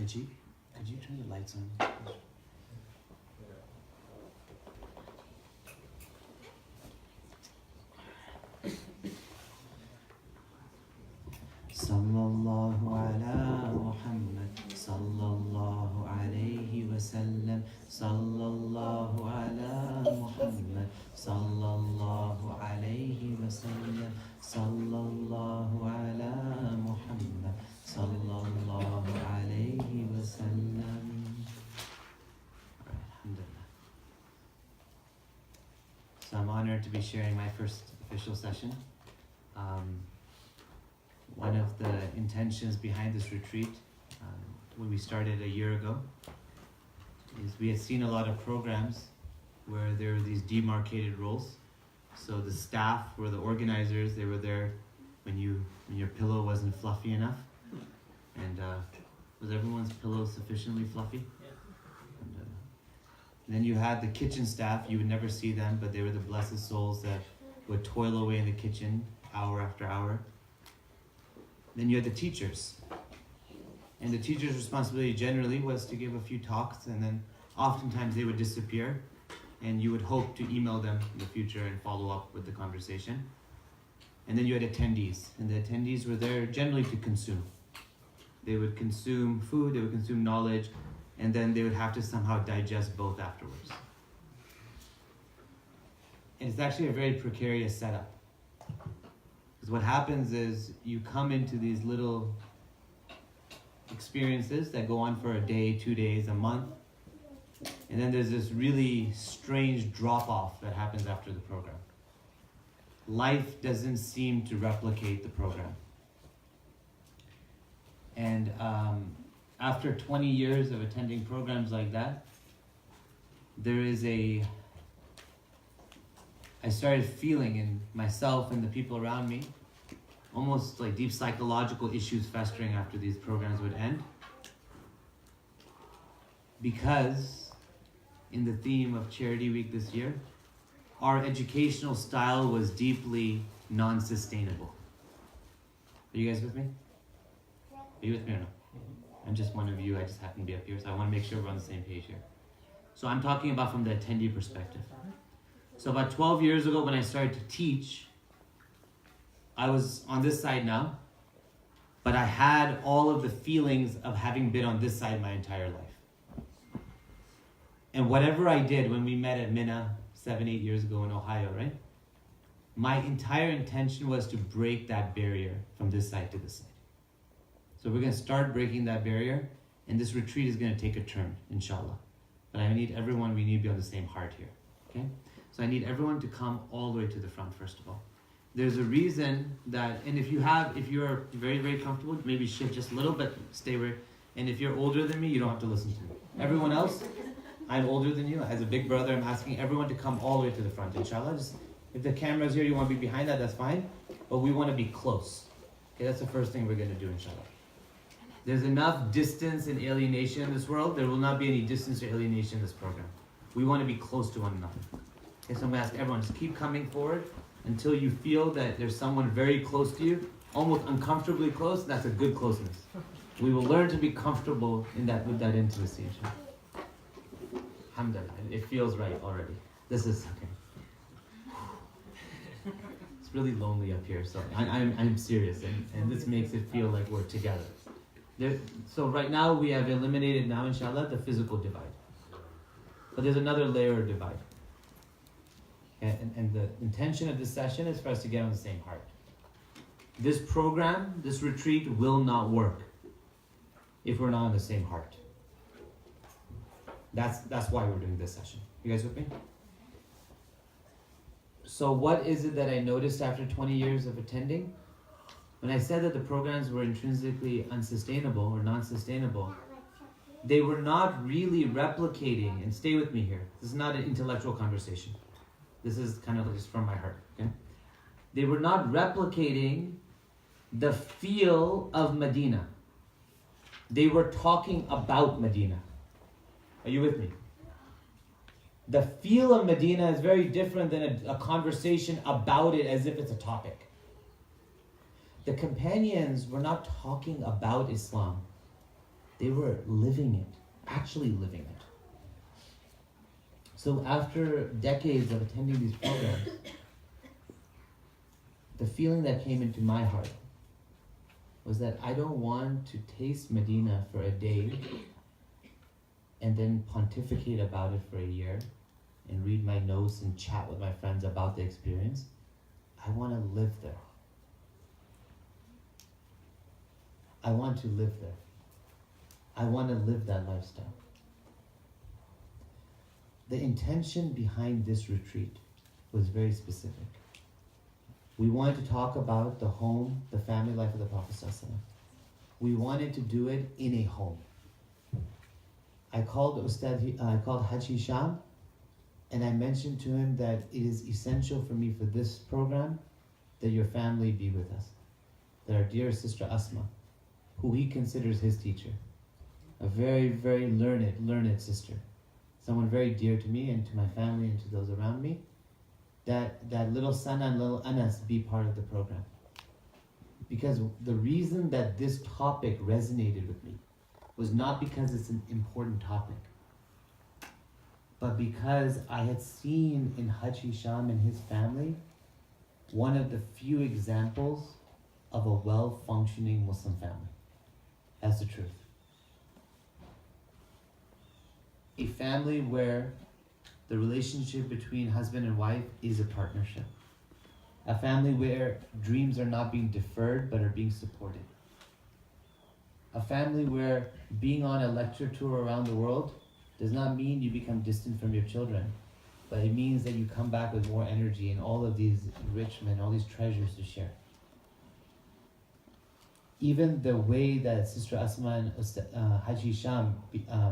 Najib, could you turn the lights on? Sallallahu ala Muhammad, sallallahu alayhi wa sallam, sallallahu ala Muhammad, sallallahu alayhi wa sallam, sallallahu ala Muhammad, sallallahu alayhi wa sallam. Alhamdulillah. So I'm honored to be sharing my first official session. One of the intentions behind this retreat, when we started a year ago, is we had seen a lot of programs where there were these demarcated roles. So the staff were the organizers, they were there when your pillow wasn't fluffy enough. And was everyone's pillow sufficiently fluffy? Yeah. And then you had the kitchen staff, you would never see them, but they were the blessed souls that would toil away in the kitchen hour after hour. Then you had the teachers. And the teacher's responsibility generally was to give a few talks, and then oftentimes they would disappear, and you would hope to email them in the future and follow up with the conversation. And then you had attendees, and the attendees were there generally to consume. They would consume food, they would consume knowledge, and then they would have to somehow digest both afterwards. And it's actually a very precarious setup. Because what happens is you come into these little experiences that go on for a day, 2 days, a month, and then there's this really strange drop-off that happens after the program. Life doesn't seem to replicate the program. And after 20 years of attending programs like that, I started feeling in myself and the people around me almost like deep psychological issues festering after these programs would end. Because in the theme of Charity Week this year, our educational style was deeply non-sustainable. Are you guys with me? Are you with me or no? I'm just one of you, I just happen to be up here, so I want to make sure we're on the same page here. So I'm talking about from the attendee perspective. So about 12 years ago when I started to teach, I was on this side now, but I had all of the feelings of having been on this side my entire life. And whatever I did when we met at Minna 7-8 years ago in Ohio, right? My entire intention was to break that barrier from this side to this side. So we're going to start breaking that barrier, and this retreat is going to take a turn, inshallah. But I need everyone, we need to be on the same heart here, okay? So I need everyone to come all the way to the front, first of all. There's a reason that, and if you're very, very comfortable, maybe shift just a little, but stay where, and if you're older than me, you don't have to listen to me. Everyone else, I'm older than you. As a big brother, I'm asking everyone to come all the way to the front, inshallah. Just, if the camera's here, you want to be behind that, that's fine. But we want to be close. Okay, that's the first thing we're going to do, inshallah. There's enough distance and alienation in this world. There will not be any distance or alienation in this program. We want to be close to one another. Okay, so I'm going to ask everyone, just keep coming forward until you feel that there's someone very close to you, almost uncomfortably close. That's a good closeness. We will learn to be comfortable in that with that intimacy. Alhamdulillah, it feels right already. This is okay. It's really lonely up here, so I'm serious, and this makes it feel like we're together. So right now we have eliminated now, inshallah, the physical divide. But there's another layer of divide. And the intention of this session is for us to get on the same heart. This program, this retreat will not work if we're not on the same heart. That's why we're doing this session. You guys with me? So what is it that I noticed after 20 years of attending? When I said that the programs were intrinsically unsustainable or non-sustainable, they were not really replicating, and stay with me here, this is not an intellectual conversation. This is kind of just from my heart, okay? They were not replicating the feel of Medina. They were talking about Medina. Are you with me? The feel of Medina is very different than a conversation about it as if it's a topic. The companions were not talking about Islam. They were living it, actually living it. So after decades of attending these programs, the feeling that came into my heart was that I don't want to taste Medina for a day and then pontificate about it for a year and read my notes and chat with my friends about the experience. I want to live there. I want to live there. I want to live that lifestyle. The intention behind this retreat was very specific. We wanted to talk about the home, the family life of the Prophet ﷺ. We wanted to do it in a home. I called Haj Hisham, and I mentioned to him that it is essential for me for this program that your family be with us. That our dear sister Asma, who he considers his teacher, a very, very learned sister, someone very dear to me and to my family and to those around me, that little Sana and little Anas be part of the program. Because the reason that this topic resonated with me was not because it's an important topic, but because I had seen in Haj Hisham and his family one of the few examples of a well-functioning Muslim family. That's the truth. A family where the relationship between husband and wife is a partnership. A family where dreams are not being deferred but are being supported. A family where being on a lecture tour around the world does not mean you become distant from your children, but it means that you come back with more energy and all of these enrichment, all these treasures to share. Even the way that Sister Asma and Haj Hisham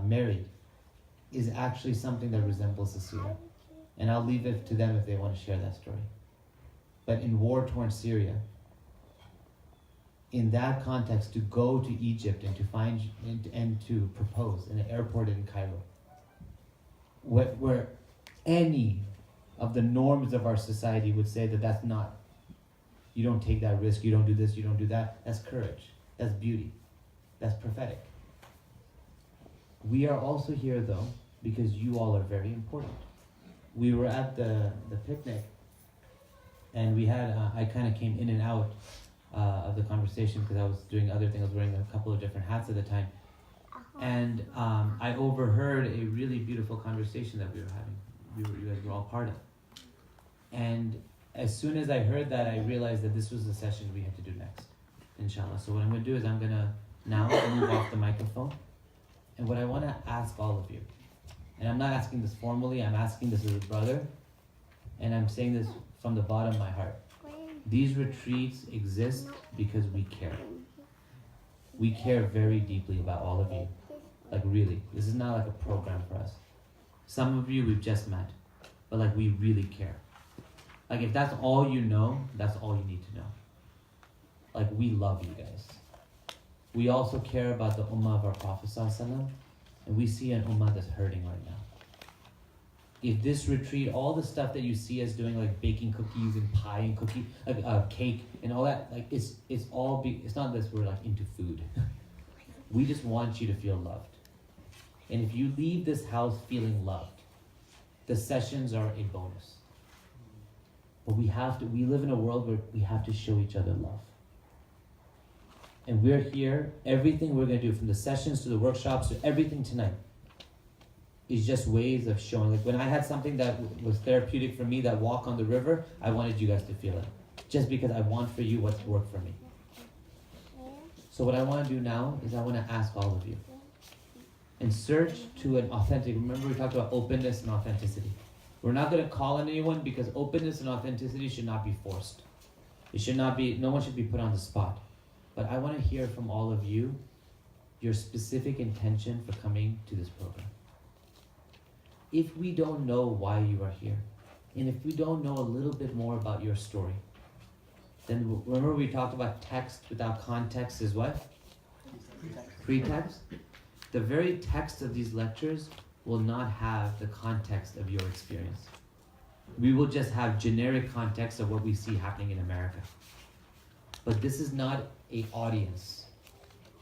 married is actually something that resembles the Seerah. And I'll leave it to them if they want to share that story. But in war-torn Syria, in that context, to go to Egypt and to find and to propose in an airport in Cairo, where any of the norms of our society would say that that's not, you don't take that risk, you don't do this, you don't do that. That's courage, that's beauty, that's prophetic. We are also here though, because you all are very important. We were at the picnic, and we had, I kind of came in and out of the conversation because I was doing other things. I was wearing a couple of different hats at the time. And I overheard a really beautiful conversation that we were having. You guys were all part of. And as soon as I heard that, I realized that this was the session we had to do next, inshallah. So what I'm going to do is I'm going to now move off the microphone. And what I want to ask all of you, and I'm not asking this formally, I'm asking this as a brother, and I'm saying this from the bottom of my heart. These retreats exist because we care. We care very deeply about all of you. Like really, this is not like a program for us. Some of you we've just met, but like we really care. Like if that's all you know, that's all you need to know. Like we love you guys. We also care about the ummah of our Prophet ﷺ, and we see an ummah that's hurting right now. If this retreat, all the stuff that you see us doing, like baking cookies and pie and cake and all that, like it's not that we're like into food. We just want you to feel loved. And if you leave this house feeling loved, the sessions are a bonus. But we live in a world where we have to show each other love. And we're here, everything we're going to do, from the sessions to the workshops to everything tonight, is just ways of showing. Like when I had something that was therapeutic for me, that walk on the river, I wanted you guys to feel it. Just because I want for you what's worked for me. So what I want to do now is I want to ask all of you. And search to an authentic, remember we talked about openness and authenticity. We're not going to call on anyone because openness and authenticity should not be forced. It should not be, no one should be put on the spot. But I want to hear from all of you your specific intention for coming to this program. If we don't know why you are here, and if we don't know a little bit more about your story, then remember we talked about text without context is what? Pretext. The very text of these lectures will not have the context of your experience. We will just have generic context of what we see happening in America. But this is not an audience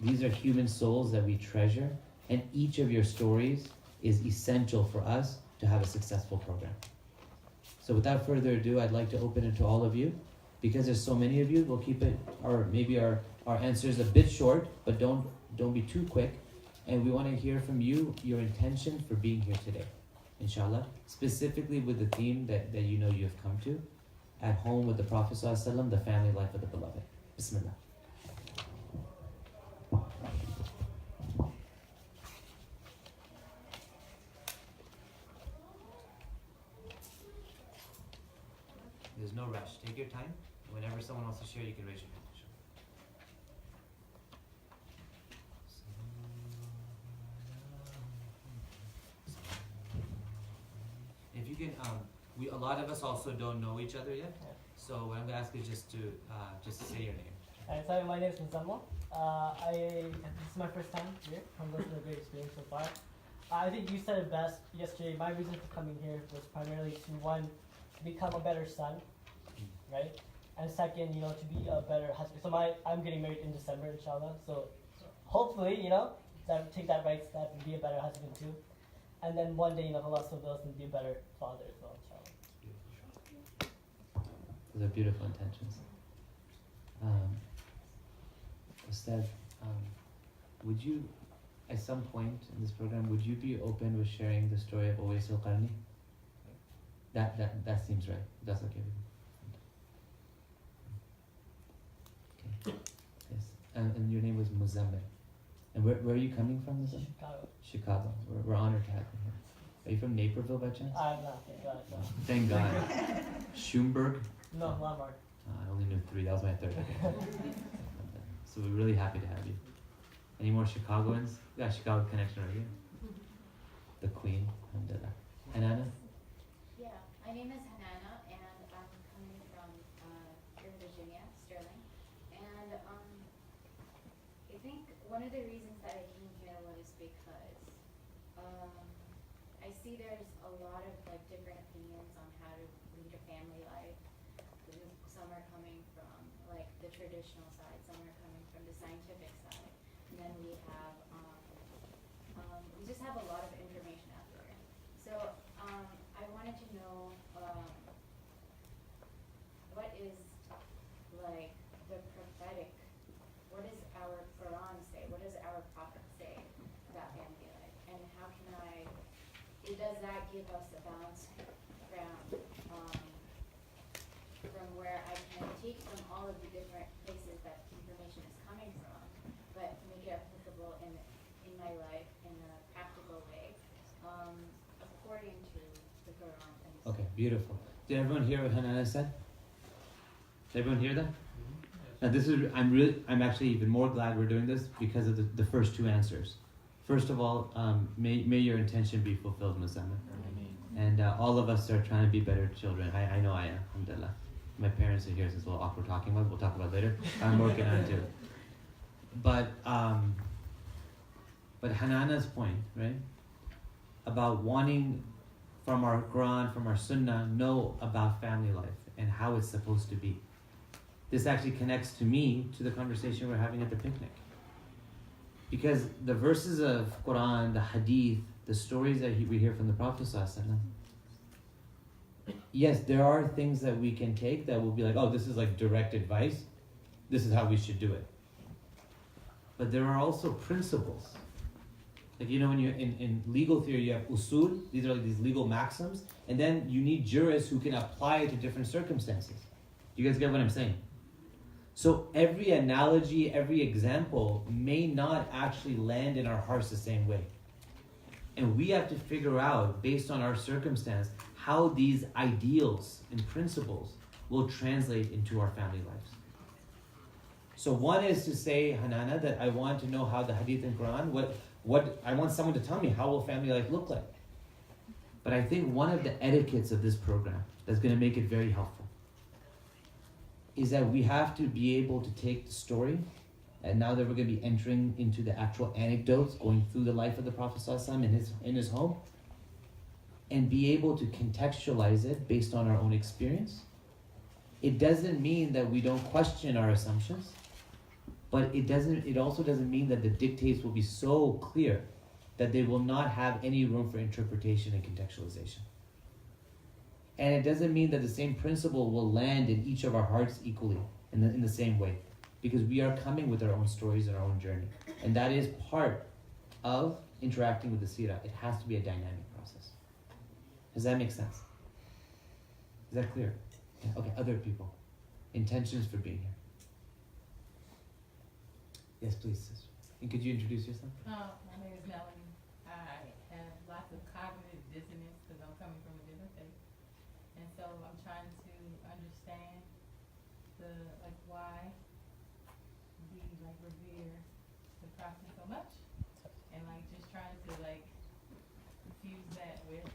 These are human souls that we treasure, and each of your stories is essential for us to have a successful program. So without further ado, I'd like to open it to all of you. Because there's so many of you, we'll keep it, or maybe our answers a bit short, but don't be too quick. And we want to hear from you, your intention for being here today, inshallah. Specifically with the theme that you know you have come to, at home with the Prophet ﷺ, the family life of the beloved. Bismillah. There's no rush. Take your time. Whenever someone wants to share, you can raise your hand. If you can, a lot of us also don't know each other yet. So what I'm gonna ask is just to say your name. Alright, so my name is Muzammil. This is my first time here. I'm going through a great experience so far. I think you said it best yesterday. My reason for coming here was primarily to, one, become a better son, right? And second, to be a better husband. So I'm getting married in December, inshallah. So hopefully, take that right step and be a better husband too. And then one day, if Allah so wills, and be a better father as well, inshallah. Those are beautiful intentions. Ustad, would you, at some point in this program, would you be open with sharing the story of Uwais al-Qarni? That seems right. That's okay with you. Okay. Yes. And your name was Muzammil. And where are you coming from, Muzammil? Chicago. Chicago. We're honored to have you here. Are you from Naperville by chance? I'm not, thank God. No. Thank God. Schumberg? No, Lamar. I only knew 3. That was my third. Okay. So we're really happy to have you. Any more Chicagoans? We got a Chicago connection right here. The Queen. Alhamdulillah. Hanana? Yeah, my name is Hanana, and I'm coming from here in Virginia, Sterling. And I think one of the reasons that I came here was because I see there's a lot of different opinions on how to lead a family life. Some are coming from the traditional side, some are coming from the scientific side, and then we have we just have a lot of information out there. So I wanted to know what is the prophetic, what does our Quran say, what does our Prophet say about family life, and how can does that give us a balanced ground from where I can take from all of the different places that information is coming from, but make it applicable in my life in a practical way, according to the Quran. Okay, beautiful. Did everyone hear what Hanana said? Did everyone hear that? Now this is, I'm actually even more glad we're doing this because of the first 2 answers. First of all, may your intention be fulfilled, Muzammil. And all of us are trying to be better children. I know I am, alhamdulillah. My parents are here, so it's a little awkward talking about it. We'll talk about it later. I'm working on it too. But Hanana's point, right? About wanting from our Quran, from our Sunnah, know about family life and how it's supposed to be. This actually connects to me to the conversation we're having at the picnic. Because the verses of Quran, the Hadith, the stories that we hear from the Prophet ﷺ, yes, there are things that we can take that will be like, oh, this is direct advice. This is how we should do it. But there are also principles. When you're in legal theory, you have usul. These are these legal maxims. And then you need jurists who can apply it to different circumstances. Do you guys get what I'm saying? So every analogy, every example may not actually land in our hearts the same way. And we have to figure out, based on our circumstance, how these ideals and principles will translate into our family lives. So one is to say, Hanana, that I want to know how the Hadith and Quran, what I want someone to tell me, how will family life look like? But I think one of the etiquettes of this program that's going to make it very helpful is that we have to be able to take the story, and now that we're going to be entering into the actual anecdotes, going through the life of the Prophet ﷺ in his home, and be able to contextualize it based on our own experience. It doesn't mean that we don't question our assumptions. But it also doesn't mean that the dictates will be so clear that they will not have any room for interpretation and contextualization. And it doesn't mean that the same principle will land in each of our hearts equally, in the same way. Because we are coming with our own stories and our own journey. And that is part of interacting with the seerah. It has to be a dynamic process. Does that make sense? Is that clear? Yeah. Okay, other people. Intentions for being here. Yes, please, sister. And could you introduce yourself? My name is Melanie. I have lots of cognitive dissonance because I'm coming from a different faith. And so I'm trying to understand why we revere the prophet so much. And just trying to fuse that with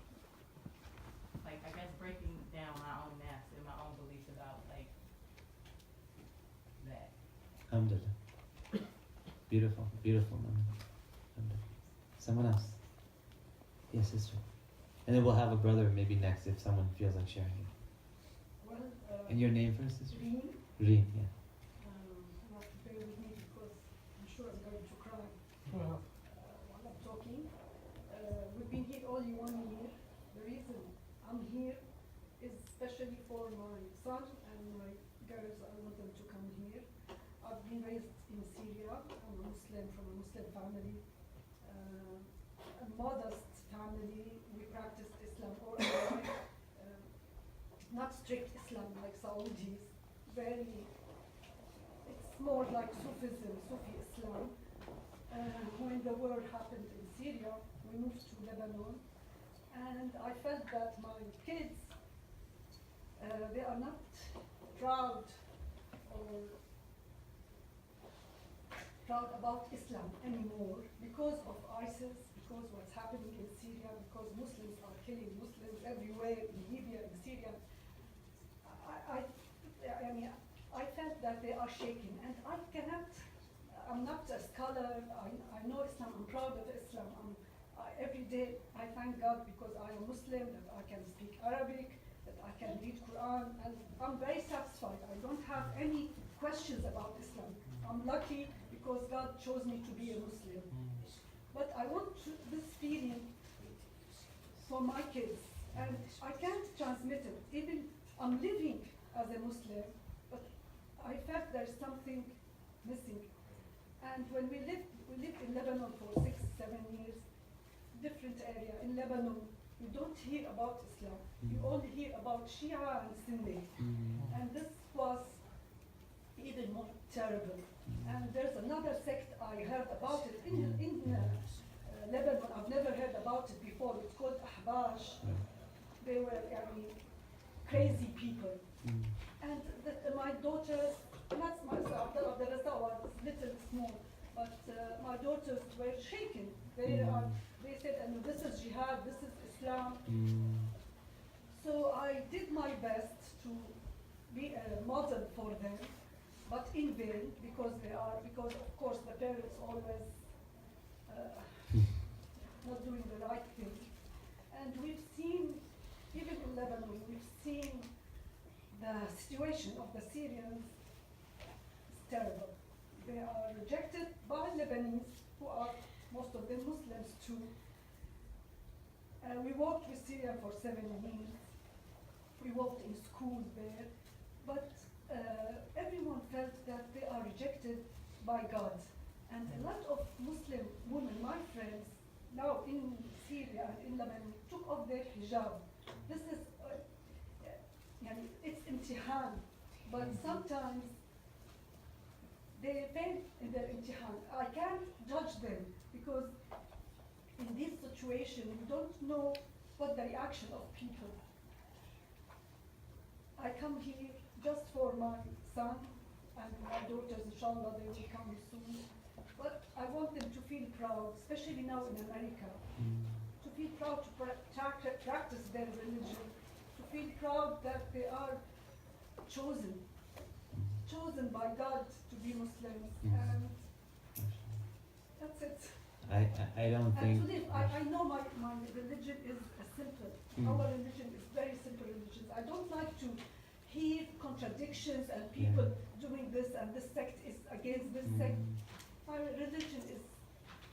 I guess breaking down my own maps and my own beliefs about that. Alhamdulillah. Beautiful, beautiful moment. Someone else. Yes, sister. And then we'll have a brother maybe next if someone feels like sharing it. Well, And your name first, sister? Reen, Reen, yeah. you have to bear with me because I'm sure I'm going to cry Mhm. while I'm talking. We've been here only 1 year. The reason I'm here is especially for my son and my girls. I want them to come here. I've been raised in Syria. I'm a Muslim from a Muslim family. A modest family. We practiced Islam all our life. Not strict Islam like Saudis. It's more like Sufism, Sufi Islam. When the war happened in Syria, we moved to Lebanon, and I felt that my kids, they are not proud about Islam anymore because of ISIS, because what's happening in Syria, because Muslims are killing Muslims everywhere, in Libya, in Syria. I felt that they are shaking, and I'm not a scholar, I know Islam, I'm proud of Islam. Every day I thank God because I am Muslim, that I can speak Arabic, that I can read Quran, and I'm very satisfied. I don't have any questions about Islam. I'm lucky because God chose me to be a Muslim. But I want this feeling for my kids, and I can't transmit it. Even I'm living as a Muslim, but I felt there's something missing. And when we lived in Lebanon for 6-7 years, different area in Lebanon, you don't hear about Islam. You only hear about Shia and Sunni. And this was even more terrible. And there's another sect I heard about it in Lebanon. I've never heard about it before. It's called Ahbash. They were crazy people. And my daughters, not myself, the rest was little small, but my daughters were shaken. They said, and this is jihad, this is Islam. So I did my best to be a model for them, but in vain, because of course the parents always not doing the right thing. And we've seen, even in Lebanon, we've seen the situation of the Syrians is terrible. They are rejected by Lebanese, who are most of them Muslims too. We worked with Syria for 7 years. We worked in schools there, but everyone felt that they are rejected by God. And a lot of Muslim women, my friends, now in Syria and in Lebanon, took off their hijab. This is, it's imtihan, but sometimes they fail in their imtihan. I can't judge them because in this situation, you don't know what the reaction of people. I come here just for my son and my daughters, inshallah, they will come soon. But I want them to feel proud, especially now in America, to feel proud to practice their religion, to feel proud that they are chosen by God to be Muslims, and that's it. I don't think. And to live, I know my religion is simple. Our religion is very simple religion. I don't like to hear contradictions and people doing this and this sect is against this sect. My religion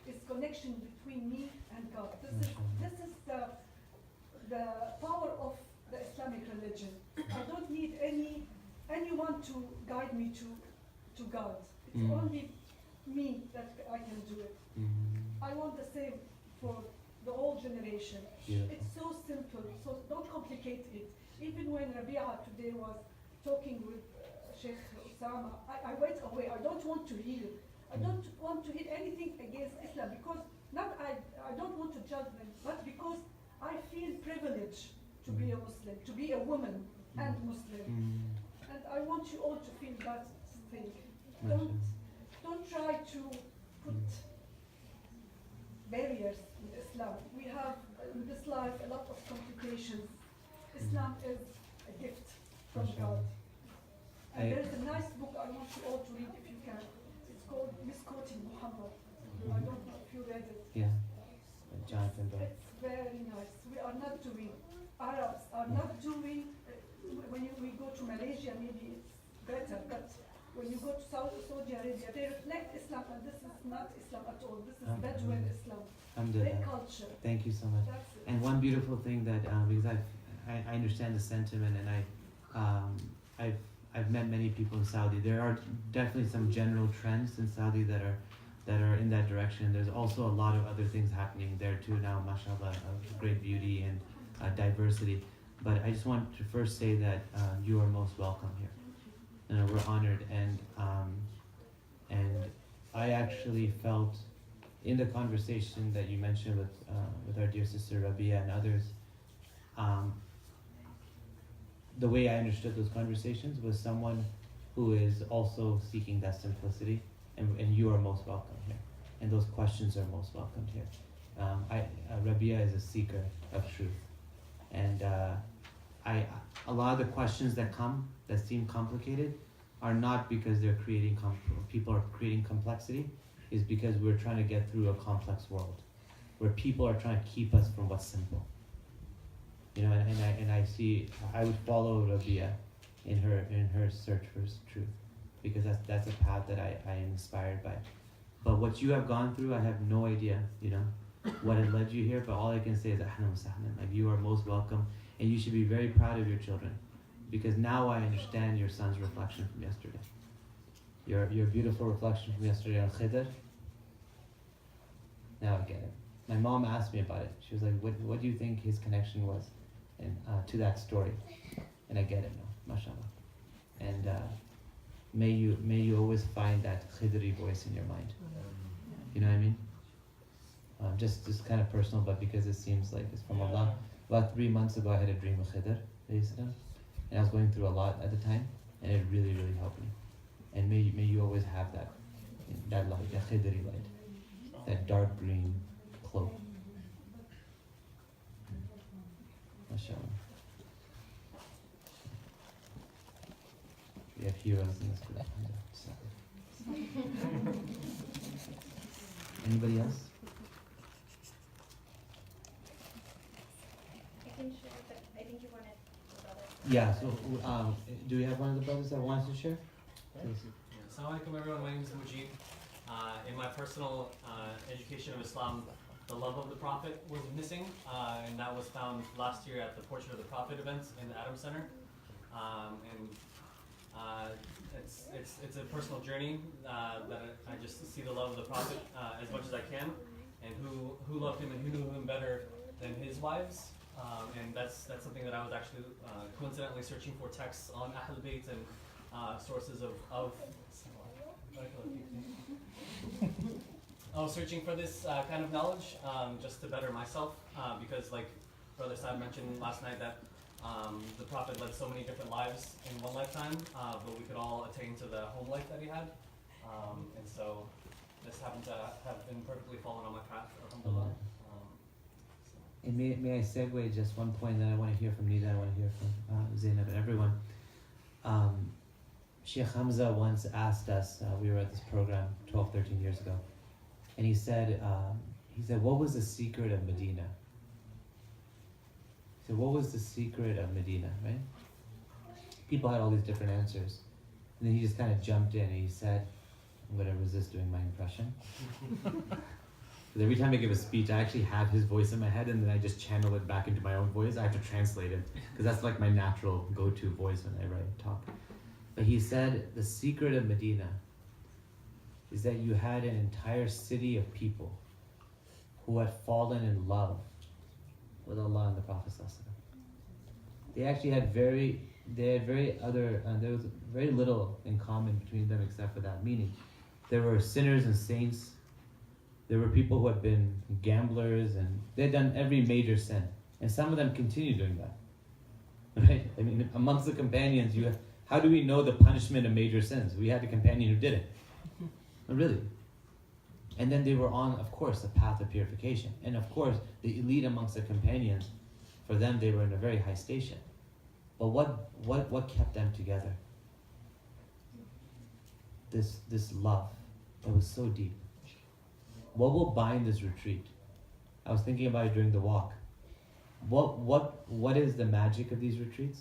is connection between me and God. This is the power of the Islamic religion. I don't need anyone to guide me to God. It's only me that I can do it. I want the same for the old generation. Beautiful. It's so simple, so don't complicate it. Even when Rabia today was talking with Sheikh Osama, I went away. I don't want to hear. I don't want to hear anything against Islam because I don't want to judge them, but because I feel privileged to be a Muslim, to be a woman and Muslim. And I want you all to feel that thing. Don't try to put barriers in Islam. We have in this life a lot of complications. Islam is a gift from God. And there's a nice book I want you all to read if you can. It's called Misquoting Muhammad. I don't know if you read it. Yeah. Jonathan Bell. It's very nice. We are not doing, Arabs are not doing, when we go to Malaysia maybe it's better, but when you go to Saudi Arabia, they reflect Islam and this is not Islam at all. This is Bedouin Islam. Their culture. Thank you so much. That's it. And one beautiful thing that because I understand the sentiment, and I've met many people in Saudi. There are definitely some general trends in Saudi that are in that direction. There's also a lot of other things happening there too now, mashallah, of great beauty and diversity. But I just want to first say that you are most welcome here. We're honored, and I actually felt in the conversation that you mentioned with our dear sister Rabia and others, the way I understood those conversations was someone who is also seeking that simplicity, and you are most welcome here, and those questions are most welcomed here. Rabia is a seeker of truth, and a lot of the questions that seem complicated are not because they're creating people are creating complexity, is because we're trying to get through a complex world where people are trying to keep us from what's simple. You know, and I see I would follow Rabia in her search for truth, because that's a path that I am inspired by. But what you have gone through, I have no idea, you know, what had led you here, but all I can say is ahlan wa sahlan, like you are most welcome, and you should be very proud of your children, because now I understand your son's reflection from yesterday. Your beautiful reflection from yesterday on Khidr. Now I get it. My mom asked me about it. She was like, what do you think his connection was to that story? And I get it now, mashallah. And may you always find that Khidri voice in your mind. You know what I mean? Just kind of personal, but because it seems like it's from Allah. About 3 months ago I had a dream of Khidr, and I was going through a lot at the time, and it really, really helped me. And may you always have that light, that Khidri light, that dark green cloak. MashaAllah. We have heroes in this group. Anybody else? I can share, but I think you wanted the brother. Yeah, so do we have one of the brothers that wants to share? Please. Assalamu alaikum everyone, my name is Mujib. In my personal education of Islam, the love of the Prophet was missing, and that was found last year at the Portrait of the Prophet event in the Adams Center. It's a personal journey that I just see the love of the Prophet as much as I can, and who loved him and who knew him better than his wives. And that's something that I was actually coincidentally searching for texts on Ahl Bayt and sources of I was searching for this kind of knowledge just to better myself, because like Brother Saad mentioned last night that the Prophet led so many different lives in one lifetime, but we could all attain to the home life that he had. And so this happened to have been perfectly fallen on my path, alhamdulillah. And may I segue just one point that I want to hear from Nida, I want to hear from Zainab and everyone. Sheikh Hamza once asked us, we were at this program 12, 13 years ago, and he said, what was the secret of Medina? He said, what was the secret of Medina, right? people had all these different answers. And then he just kind of jumped in and he said, I'm going to resist doing my impression. Because every time I give a speech, I actually have his voice in my head and then I just channel it back into my own voice. I have to translate it because that's like my natural go-to voice when I write talk. But he said the secret of Medina is that you had an entire city of people who had fallen in love with Allah and the Prophet ﷺ. They actually had there was very little in common between them except for that meaning. There were sinners and saints. There were people who had been gamblers and they had done every major sin. And some of them continue doing that. Right? I mean, amongst the companions, how do we know the punishment of major sins? We had a companion who did it. Really. And then they were on, of course, a path of purification. And of course, the elite amongst the companions, for them, they were in a very high station. But what kept them together? This love that was so deep. What will bind this retreat? I was thinking about it during the walk. What is the magic of these retreats?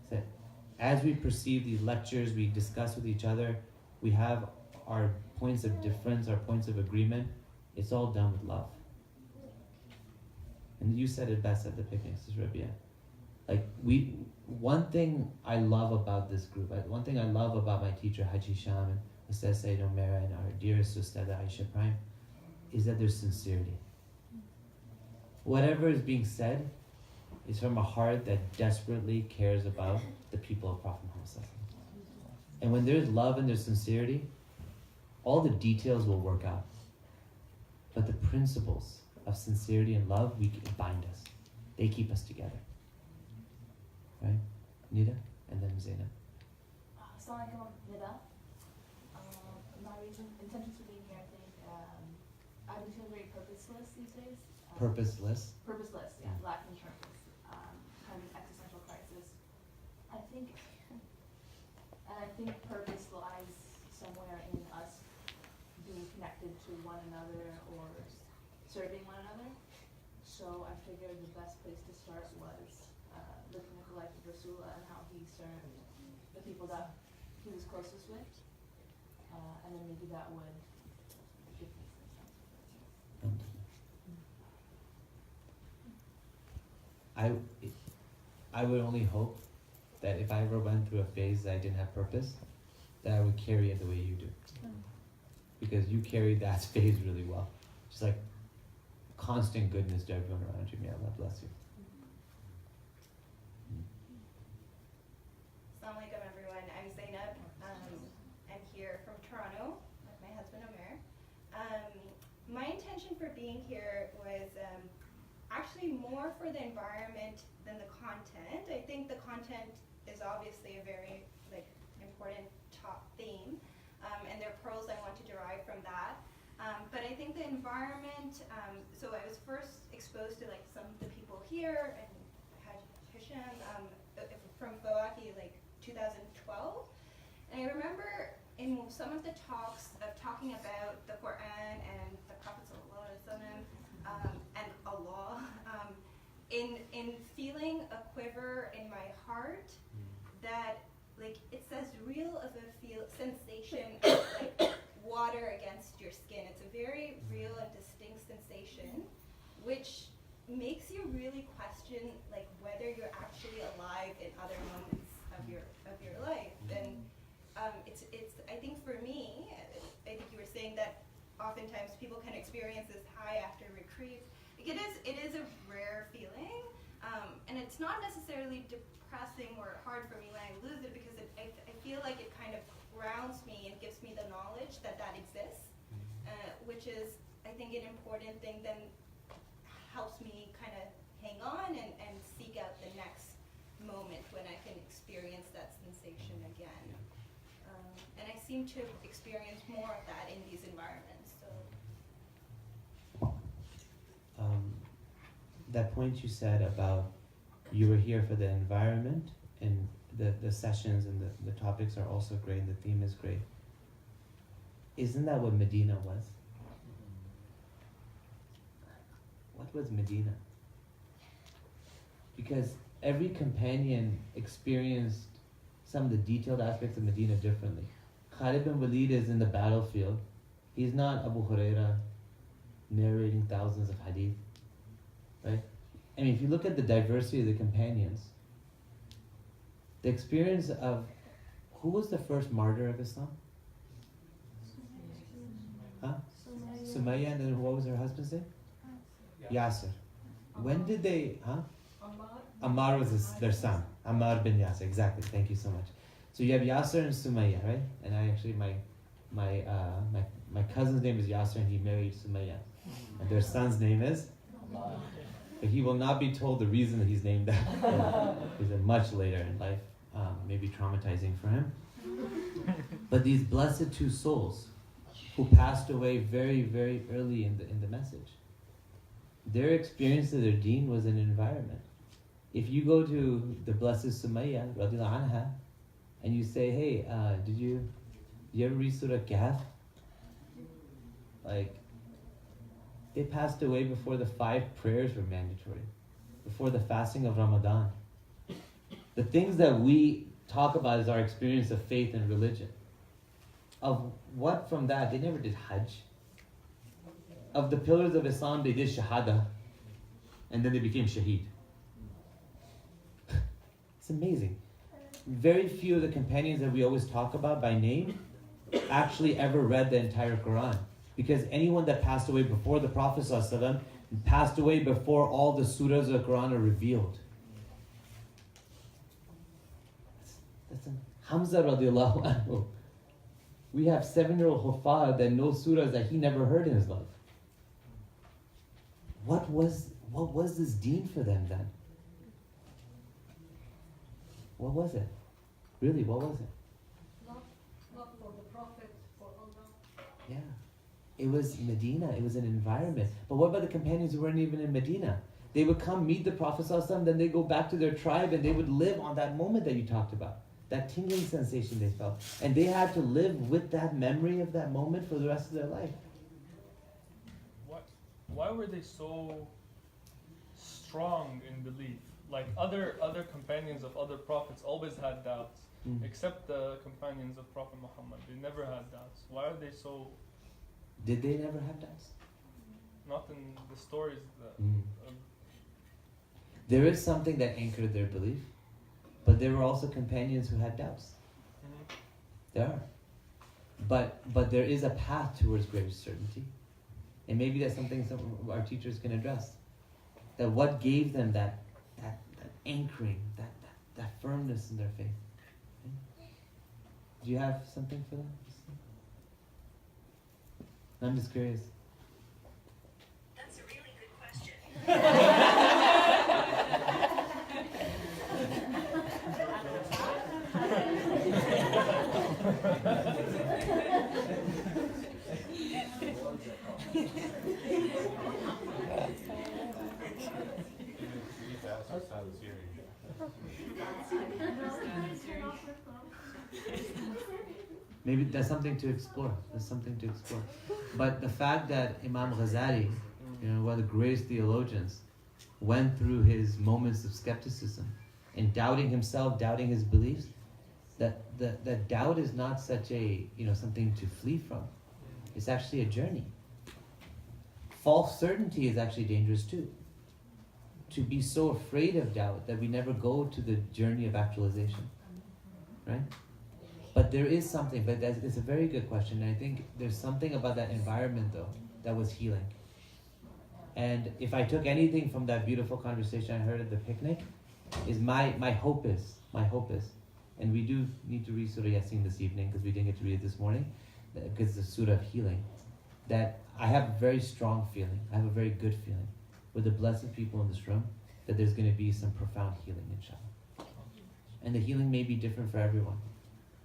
That as we perceive these lectures, we discuss with each other, we have our points of difference, our points of agreement. It's all done with love. And you said it best at the picnic, Sister Rabia. Like one thing I love about this group, one thing I love about my teacher Haji Sham and Ustaz Sayyid Omera and our dearest Ustada Aisha Prime, is that there's sincerity. Whatever is being said is from a heart that desperately cares about the people of Prophet Muhammad. And when there's love and there's sincerity, all the details will work out. But the principles of sincerity and love, bind us. They keep us together. Right? Nida? And then Zainab. Assalamualaikum, Nida. My intentions for being here, I think, I've been feeling very purposeless these days. Purposeless? Purposeless, yeah, lacking purpose. Kind of an existential crisis. I think purpose lies somewhere in us being connected to one another or serving one another. So I figured the best place to start was looking at the life of Rasulullah and how he served the people that he was closest with. And then maybe that would give me some sense of purpose. I would only hope that if I ever went through a phase that I didn't have purpose, that I would carry it the way you do. Because you carried that phase really well. Just like constant goodness to everyone around you. May Allah bless you. Assalamu alaikum everyone, I'm Zainab. I'm here from Toronto with my husband Omer. My intention for being here was actually more for the environment than the content. I think the content is obviously a very important top theme, and there are pearls I want to derive from that. But I think the environment, so I was first exposed to some of the people here and Hisham from Bawaki 2012. And I remember in some of the talks of talking about the Quran and the Prophet ﷺ, and Allah, in feeling a quiver in my heart that it's as real of a sensation as water against your skin. It's a very real and distinct sensation, which makes you really question whether you're actually alive in other moments of your life. And it's I think for me, I think you were saying that oftentimes people can experience this high after retreat. It is a rare feeling, and it's not necessarily depressing or hard for me when I lose it, because I feel like it kind of grounds me and gives me the knowledge that exists, which is, I think, an important thing that helps me kind of hang on and seek out the next moment when I can experience that sensation again. And I seem to experience more of that in these environments. So. That point you said about you were here for the environment, and the sessions and the topics are also great and the theme is great. Isn't that what Medina was? What was Medina? Because every companion experienced some of the detailed aspects of Medina differently. Khalid bin Walid is in the battlefield. He's not Abu Huraira narrating thousands of hadith, right? I mean, if you look at the diversity of the companions, the experience of who was the first martyr of Islam? Huh? Sumayya, and then what was her husband's name? Yasser. When did they, huh? Ammar was their son. Ammar bin Yasser, exactly. Thank you so much. So you have Yasser and Sumayya, right? And I actually, my cousin's name is Yasser and he married Sumayya. And their son's name is? But he will not be told the reason that he's named that. He's much later in life, maybe traumatizing for him. But these blessed two souls who passed away very, very early in the message, their experience of their deen was an environment. If you go to the blessed Sumayya radiallahu anha and you say, hey, did you ever read Surah Kahf? Like, they passed away before the 5 prayers were mandatory, before the fasting of Ramadan. The things that we talk about is our experience of faith and religion. Of what from that? They never did Hajj. Of the pillars of Islam, they did Shahada, and then they became Shaheed. It's amazing. Very few of the companions that we always talk about by name actually ever read the entire Quran. Because anyone that passed away before the Prophet ﷺ passed away before all the surahs of the Quran are revealed. Hamza radiallahu anhu. We have 7-year-old Hufad that knows surahs that he never heard in his life. What was this deen for them then? What was it? Really, what was it? Not for the Prophet, for Allah. Yeah. It was Medina, it was an environment. But what about the companions who weren't even in Medina? They would come meet the Prophet ﷺ, then they go back to their tribe and they would live on that moment that you talked about. That tingling sensation they felt. And they had to live with that memory of that moment for the rest of their life. Why were they so strong in belief? Like other companions of other prophets always had doubts, except the companions of Prophet Muhammad. They never had doubts. Why are they so... Did they never have doubts? Not in the stories. There is something that anchored their belief, but there were also companions who had doubts. There are. But there is a path towards greater certainty. And maybe that's something some of our teachers can address. That what gave them that anchoring, that firmness in their faith. Do you have something for that? I'm just curious. That's a really good question. Maybe that's something to explore. That's something to explore. But the fact that Imam Ghazali, one of the greatest theologians, went through his moments of skepticism and doubting himself, doubting his beliefs, that doubt is not such a something to flee from. It's actually a journey. False certainty is actually dangerous too. To be so afraid of doubt that we never go to the journey of actualization, right? But there is something, but it's a very good question, and I think there's something about that environment though that was healing. And if I took anything from that beautiful conversation I heard at the picnic, is my hope is, and we do need to read Surah Yasin this evening because we didn't get to read it this morning, because it's the Surah of healing, that I have a very strong feeling, I have a very good feeling with the blessed people in this room that there's going to be some profound healing, inshallah. And the healing may be different for everyone,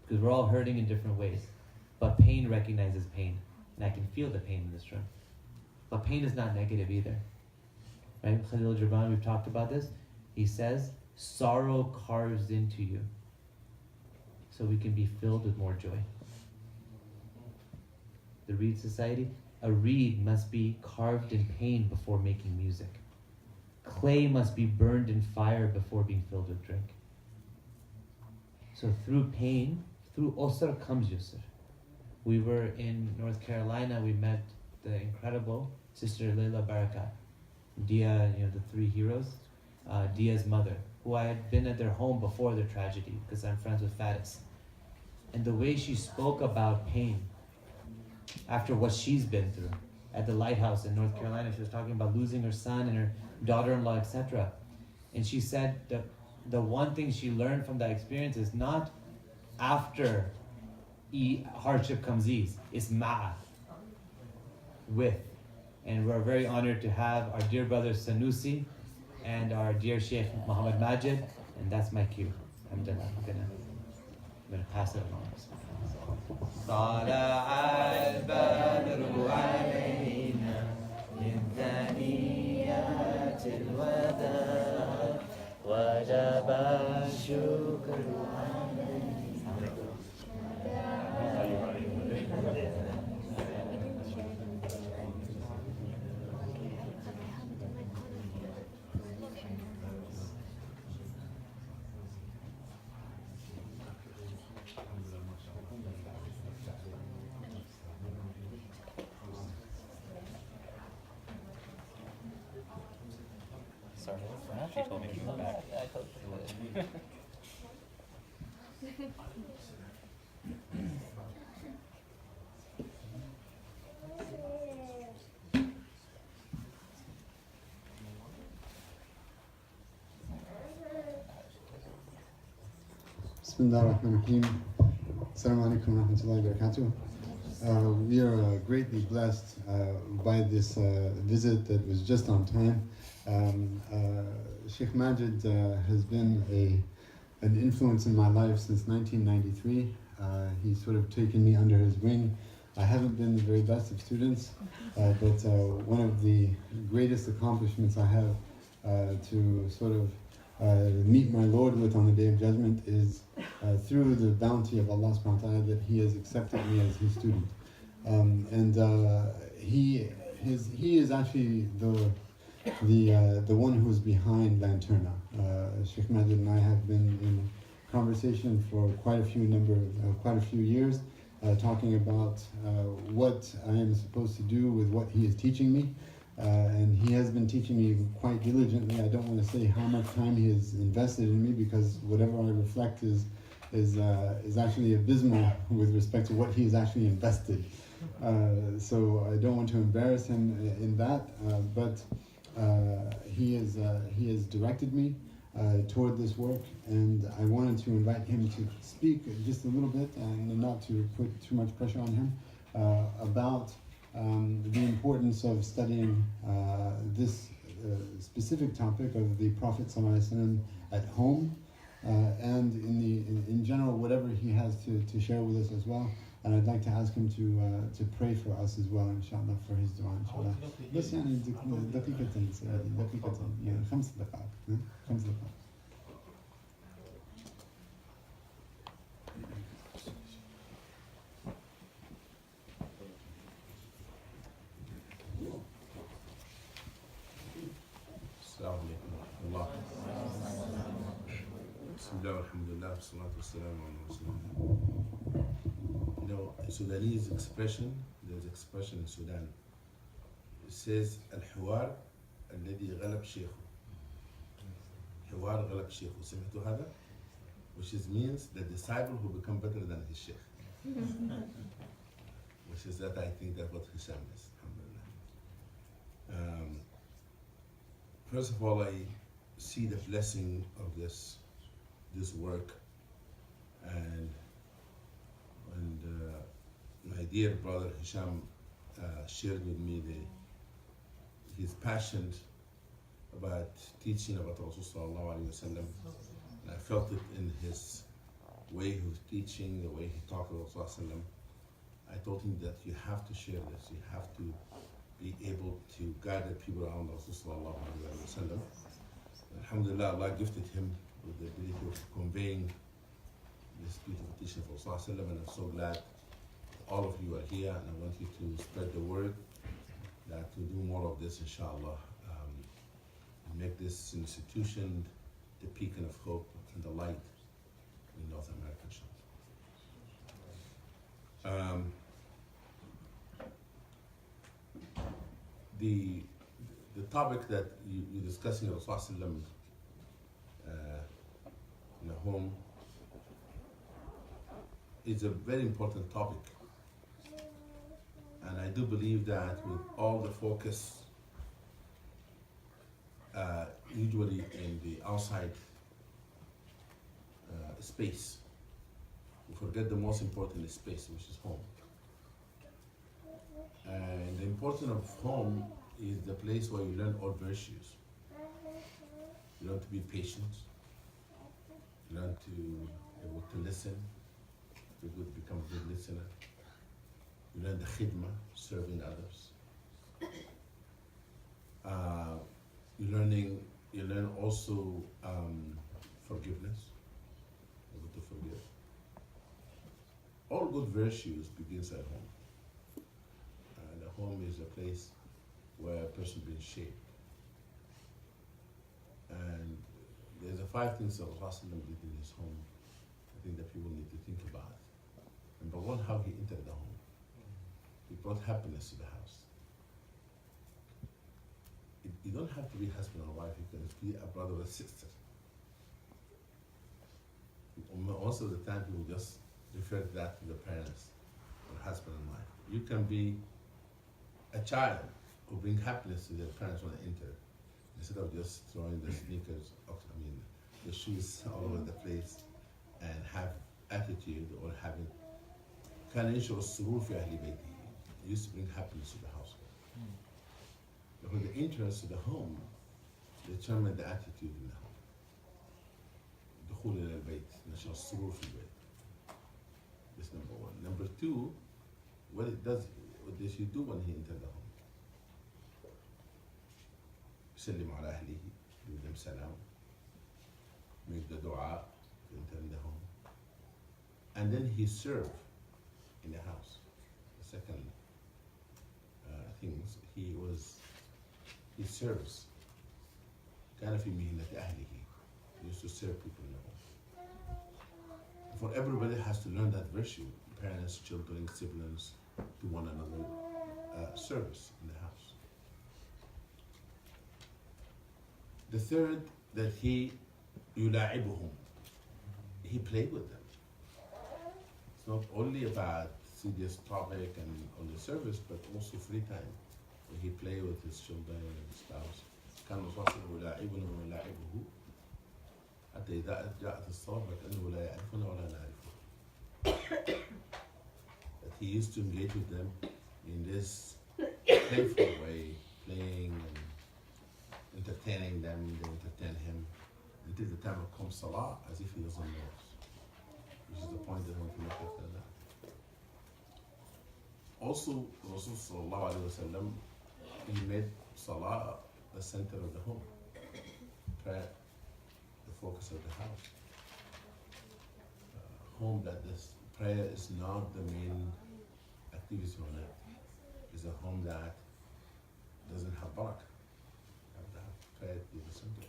because we're all hurting in different ways. But pain recognizes pain, and I can feel the pain in this room. But pain is not negative either. Right? Khalil Gibran, we've talked about this. He says, sorrow carves into you, so we can be filled with more joy. The Reed Society, a reed must be carved in pain before making music. Clay must be burned in fire before being filled with drink. So through pain, through usr comes yusr. We were in North Carolina, we met the incredible Sister Layla Baraka, Dia, the three heroes, Dia's mother, who I had been at their home before their tragedy because I'm friends with Faris. And the way she spoke about pain after what she's been through at the lighthouse in North Carolina, she was talking about losing her son and her daughter-in-law, etc. And she said that the one thing she learned from that experience is not after hardship comes ease, it's ma'a, with. And we're very honored to have our dear brother Sanusi and our dear Sheikh Muhammad Majid, and that's my cue. Alhamdulillah, I'm gonna pass it along. طلع البدر علينا من ثنيات الوداع وجب الشكر Sorry, she told me to come back. Yeah, I totally get it. Bismillah ar-Rahman ar-Rahim. Assalamu alaikum wa rahmatullahi wa barakatuh. We are greatly blessed by this visit that was just on time. Sheikh Majid has been an influence in my life since 1993. He's sort of taken me under his wing. I haven't been the very best of students, but one of the greatest accomplishments I have to sort of meet my Lord with on the Day of Judgment is through the bounty of Allah subhanahu wa ta'ala that He has accepted me as His student. He is actually the one who's behind Lanterna. Sheikh Majid and I have been in conversation for quite a few years, talking about what I am supposed to do with what he is teaching me. And he has been teaching me quite diligently. I don't want to say how much time he has invested in me because whatever I reflect is actually abysmal with respect to what he has actually invested. So I don't want to embarrass him in that, but he has directed me toward this work, and I wanted to invite him to speak just a little bit and not to put too much pressure on him about the importance of studying this specific topic of the Prophet ﷺ at home and in general whatever he has to share with us as well. And I'd like to ask him to pray for us as well, inshallah, for his dua, inshallah. بس يعني دقيقتين يعني 5 دقائق. Assalamu alaikum wa rahmatullah. Bismillah, alhamdulillah, salatu wassalamu ala rasulillah. Sudanese expression, there's expression in Sudan. It says, Al-Hiwar الذي غلب شيخه. Hiwar غلب شيخه. سمعتوا هذا? Which means the disciple who become better than his sheikh. Which is that I think that's what Hisham is. Alhamdulillah. First of all, I see the blessing of this work, and my dear brother Hisham shared with me his passion about teaching about Rasul sallallahu alaihi wasallam. I felt it in his way he was teaching, the way he talked about Rasul sallallahu alaihi wasallam. I told him that you have to share this. You have to be able to gather people around Rasul sallallahu alaihi wasallam. Alhamdulillah, Allah gifted him with the ability of conveying this beautiful teaching of Rasul sallallahu alaihi wasallam, and I'm so glad all of you are here, and I want you to spread the word that to do more of this, inshallah, and make this institution the beacon of hope and the light in North America, inshallah. The topic that you're discussing, Rasulullah in a home, is a very important topic. And I do believe that with all the focus usually in the outside space, we forget the most important space, which is home. And the importance of home is the place where you learn all virtues. You learn to be patient, you learn to be able to listen, to become a good listener. You learn the khidmah, serving others. You learn also forgiveness, able to forgive. All good virtues begins at home. The home is a place where a person being shaped. And there's the 5 things that Rasulullah did in his home. I think that people need to think about. Number 1, how he entered the home. He brought happiness to the house. You don't have to be husband or wife, you can be a brother or sister. Most of the time people just refer that to the parents or husband and wife. You can be a child who bring happiness to their parents when they enter, instead of just throwing the sneakers, the shoes all over the place and have attitude or having كان ينشر السرور في أهل بيته. It used to bring happiness to the household. But when the entrance to the home determine the attitude in the home. دخول إلى البيت نشر السرور في البيت. That's number 1. Number 2, what does he do when he enters the home? يسلم على أهله, give them salam, make the dua to enter the home, and then he serve in the house. The second things he serves. كان في مهنة أهله. He used to serve people in the home. For everybody has to learn that virtue. Parents, children, siblings, to one another, service in the house. The third, that he يلاعبهم. He played with them. It's not only about serious topic and on the service, but also free time, where he played with his children and his spouse. كان الرسول يلاعبنا ويلاعبه حتى إذا جاءت الصلاة فكأنه لا يعرفنا ولا نعرفه. That he used to engage with them in this playful way, playing and entertaining them, they entertain him, until the time of comes Salah, as if he doesn't know us. Which is the point that I want to make after that. Also, Rasul Sallallahu Alaihi Wasallam, he made Salah the center of the home, prayer the focus of the house. Home that this prayer is not the main activity on it. It's a home that doesn't have barakah. Have that prayer to the center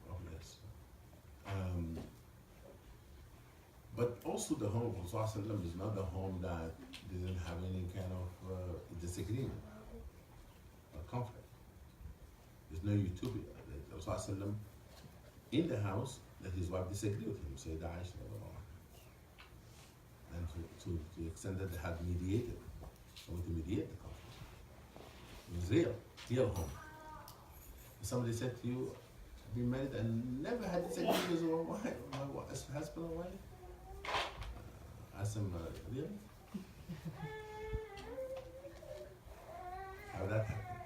of this. But also the home of Rasulullah is not a home that doesn't have any kind of disagreement or conflict. There's no utopia. Rasulullah in the house that his wife disagreed with him, Sayyidah Aisha, and to the extent that they had mediated, someone to mediate the conflict. It was real home. If somebody said to you, I've been married and never had disagreement with my wife, my husband or wife, ask them, really? How that happened?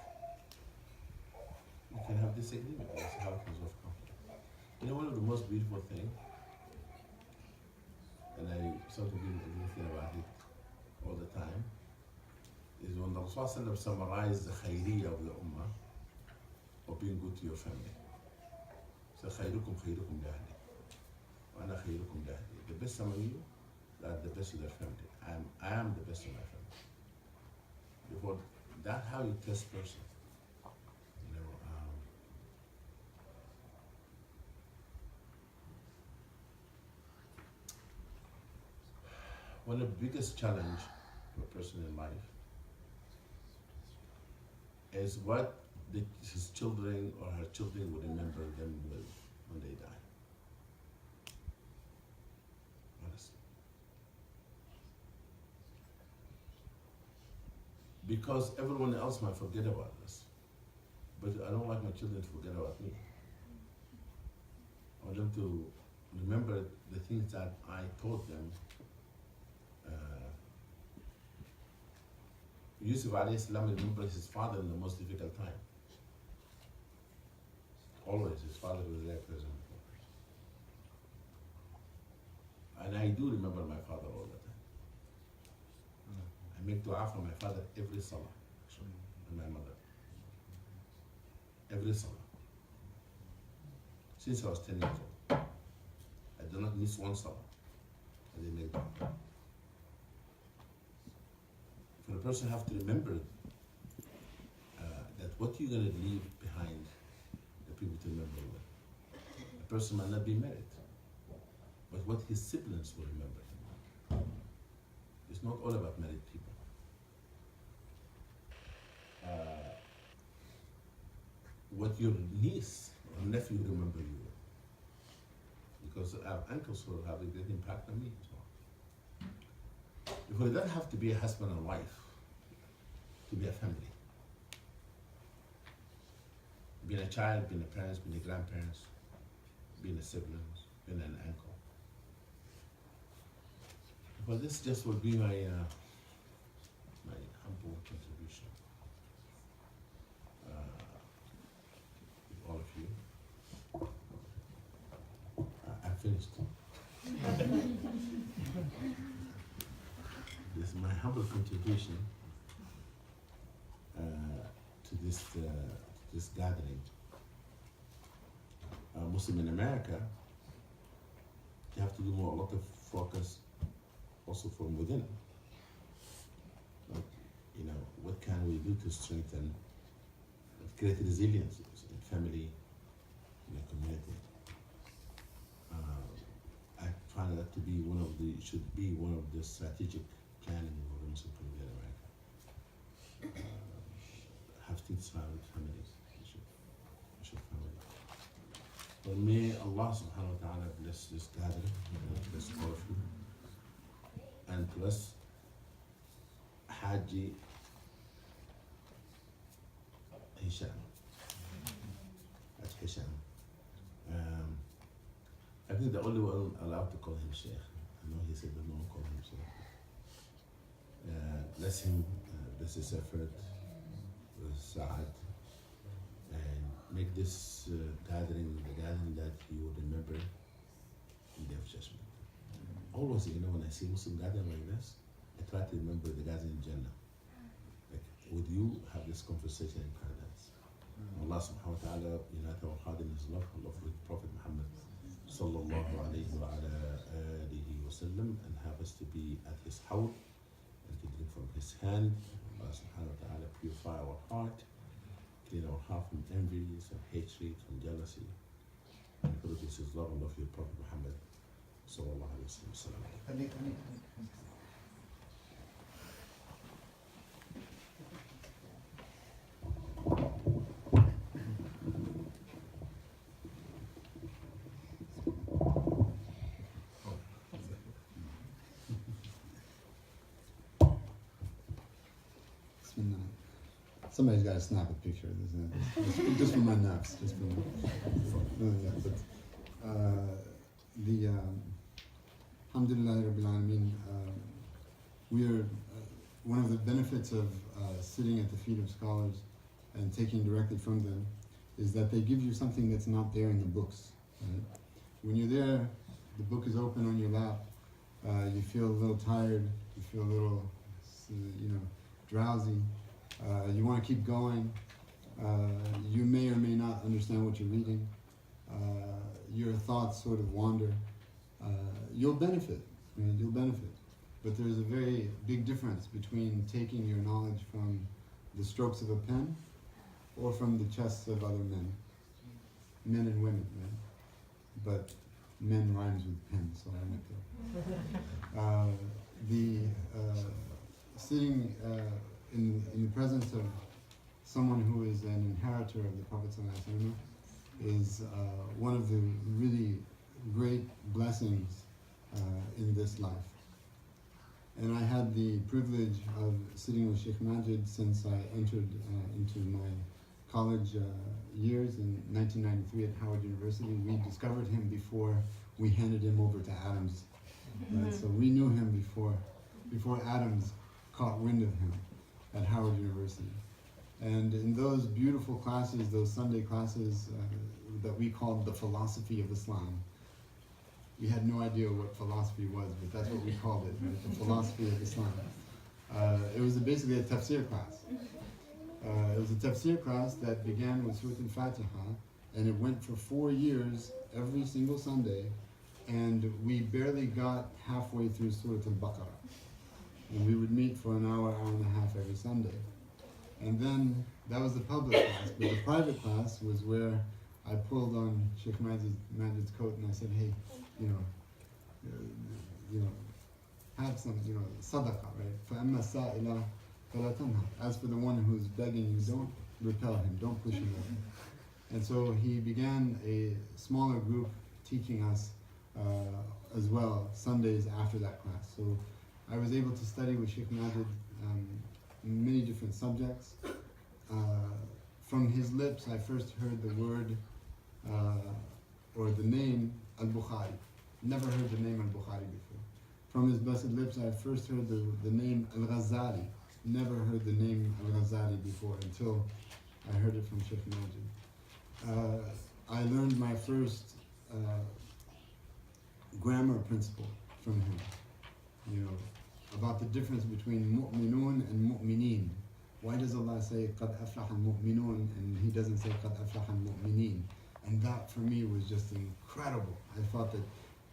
You can have disagreement. That's how it resolve conflict. You know, one of the most beautiful things, and I sometimes didn't think about it all the time, is when the Rasul summarized the khayriyya of the ummah of being good to your family. So khayrukum khayrukum li ahli, wa ana khayrukum li ahli. The best among you are the best of their family. I am the best of my family. Before that's how you test person. You know, one of the biggest challenge for a person in life is what his children or her children will remember them with when they die. Honestly. Because everyone else might forget about us. But I don't like my children to forget about me. I want them to remember the things that I taught them. Yusuf alayhi salam remembers his father in the most difficult time. Always, his father was there present. And I do remember my father all the time. I make dua for my father every salah, and my mother. Every salah. Since I was 10 years old. I do not miss one salah. And they make dua. For a person have to remember that what you're going to leave behind the people to remember with. A person might not be married, but what his siblings will remember him. It's not all about married people. What your niece or nephew remember you with. Because our uncles will have a great impact on me as well. Because it doesn't have to be a husband and wife to be a family. Being a child, being a parents, being a grandparents, being a siblings, being an uncle. Well, this just will be my my humble contribution. With all of you. I'm finished. This is my humble contribution to this gathering. Muslim in America, you have to do a lot of focus also from within. Like, you know, what can we do to strengthen, create resilience in family, in the community? I find that to be should be one of the strategic planning of the Muslim community in America. Have things around families, should family. But may Allah subhanahu wa ta'ala bless this gathering, bless all of you, and bless Haji Hisham. That's Hisham. I think the only one allowed to call him Sheikh. I know he said that no one call him Sheikh. Bless him, bless his effort, Sa'ad, and make this gathering the gathering that he will remember in the day of judgment. Always, you know, when I see Muslim gathering like this, I try to remember the gathering in Jannah. Like, would you have this conversation in paradise? Allah subhanahu wa ta'ala unite our heart in his love, love with Prophet Muhammad sallallahu alayhi wa ala alihi wa sallam, and have us to be at his hawd and to drink from his hand. Allah subhanahu wa ta'ala purify our heart, clean our heart from envy, from hatred, from jealousy, and produce his love and love for your Prophet Muhammad sallallahu alayhi wa sallam. Somebody's got to snap a picture of this, just for my nuts, just for my, Alhamdulillah Rabbil Alameen, we are, one of the benefits of sitting at the feet of scholars and taking directly from them is that they give you something that's not there in the books. Right? When you're there, the book is open on your lap, you feel a little tired, you feel a little, drowsy. You want to keep going. You may or may not understand what you're reading. Your thoughts sort of wander. You'll benefit. You'll benefit. But there's a very big difference between taking your knowledge from the strokes of a pen or from the chests of other men. Men and women, right? But men rhymes with pen, so I meant to. the sitting in the presence of someone who is an inheritor of the Prophet ﷺ is one of the really great blessings in this life. And I had the privilege of sitting with Sheikh Majid since I entered into my college years in 1993 at Howard University. We discovered him before we handed him over to Adams. Right? So we knew him before Adams caught wind of him at Howard University. And in those beautiful classes, those Sunday classes that we called the philosophy of Islam, we had no idea what philosophy was, but that's what we called it, right? The philosophy of Islam. It was basically a tafsir class. It was a tafsir class that began with Surah Al-Fatiha, and it went for 4 years every single Sunday, and we barely got halfway through Surah Al-Baqarah. And we would meet for an hour, hour and a half every Sunday. And then that was the public class, but the private class was where I pulled on Sheikh Majid's coat and I said, hey, have some, sadaqah, right? فَأَمَّا السَّائِلَ فَلَا تَنْهَرْ. As for the one who's begging you, don't repel him, don't push him away. And so he began a smaller group teaching us as well Sundays after that class. So I was able to study with Sheikh Majid many different subjects. From his lips, I first heard the word or the name Al-Bukhari. Never heard the name Al-Bukhari before. From his blessed lips, I first heard the name Al-Ghazali. Never heard the name Al-Ghazali before until I heard it from Sheikh Majid. I learned my first grammar principle from him. About the difference between mu'minun and mu'mineen. Why does Allah say قَدْ أَفْلَحَ الْمُؤْمِنُونَ and He doesn't say قَدْ أَفْلَحَ الْمُؤْمِنِينَ? And that for me was just incredible. I thought that,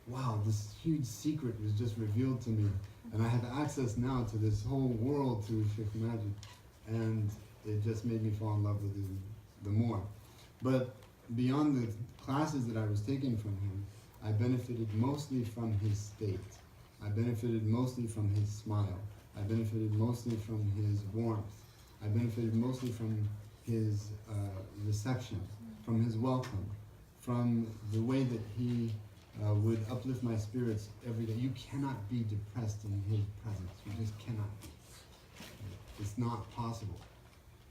wow, this huge secret was just revealed to me. And I have access now to this whole world through Sheikh Majid. And it just made me fall in love with him the more. But beyond the classes that I was taking from him, I benefited mostly from his state. I benefited mostly from his smile. I benefited mostly from his warmth. I benefited mostly from his reception, from his welcome, from the way that he would uplift my spirits every day. You cannot be depressed in his presence. You just cannot be. It's not possible.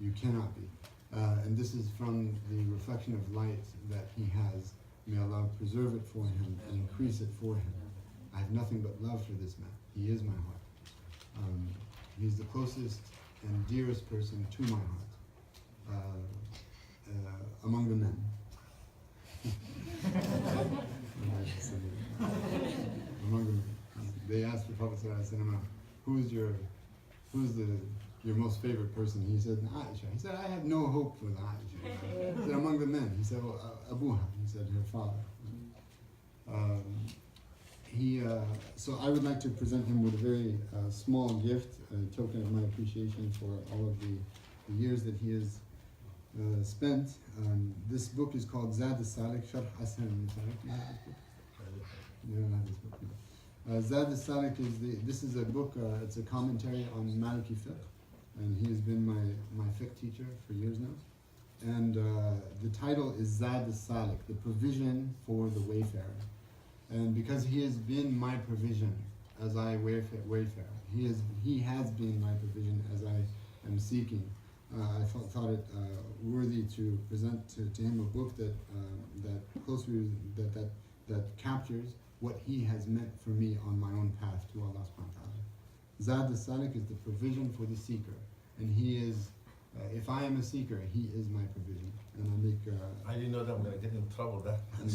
You cannot be. And this is from the reflection of light that he has. May Allah preserve it for him and increase it for him. I have nothing but love for this man. He is my heart. He's the closest and dearest person to my heart among the men. Among the men. They asked the Prophet ﷺ, who's your most favorite person? He said, Aisha. He said, I have no hope for Aisha. He said, among the men. He said, well, Abuha. He said, her father. So I would like to present him with a very small gift, a token of my appreciation for all of the years that he has spent. This book is called Zad al-Salik, Sharh Hasan al-Salik. You have this book? You don't have this book, no. Zad al-Salik this is a book, it's a commentary on Maliki fiqh, and he has been my fiqh teacher for years now. And the title is Zad al-Salik, the provision for the wayfarer. And because he has been my provision as I wayfare, he has been my provision as I am seeking. I thought it worthy to present to him a book that captures what he has meant for me on my own path to Allah subhanahu wa ta'ala. Zad al-Salik is the provision for the seeker, and he is. If I am a seeker, he is my provision, and I make. I didn't know that I'm gonna get in trouble that much.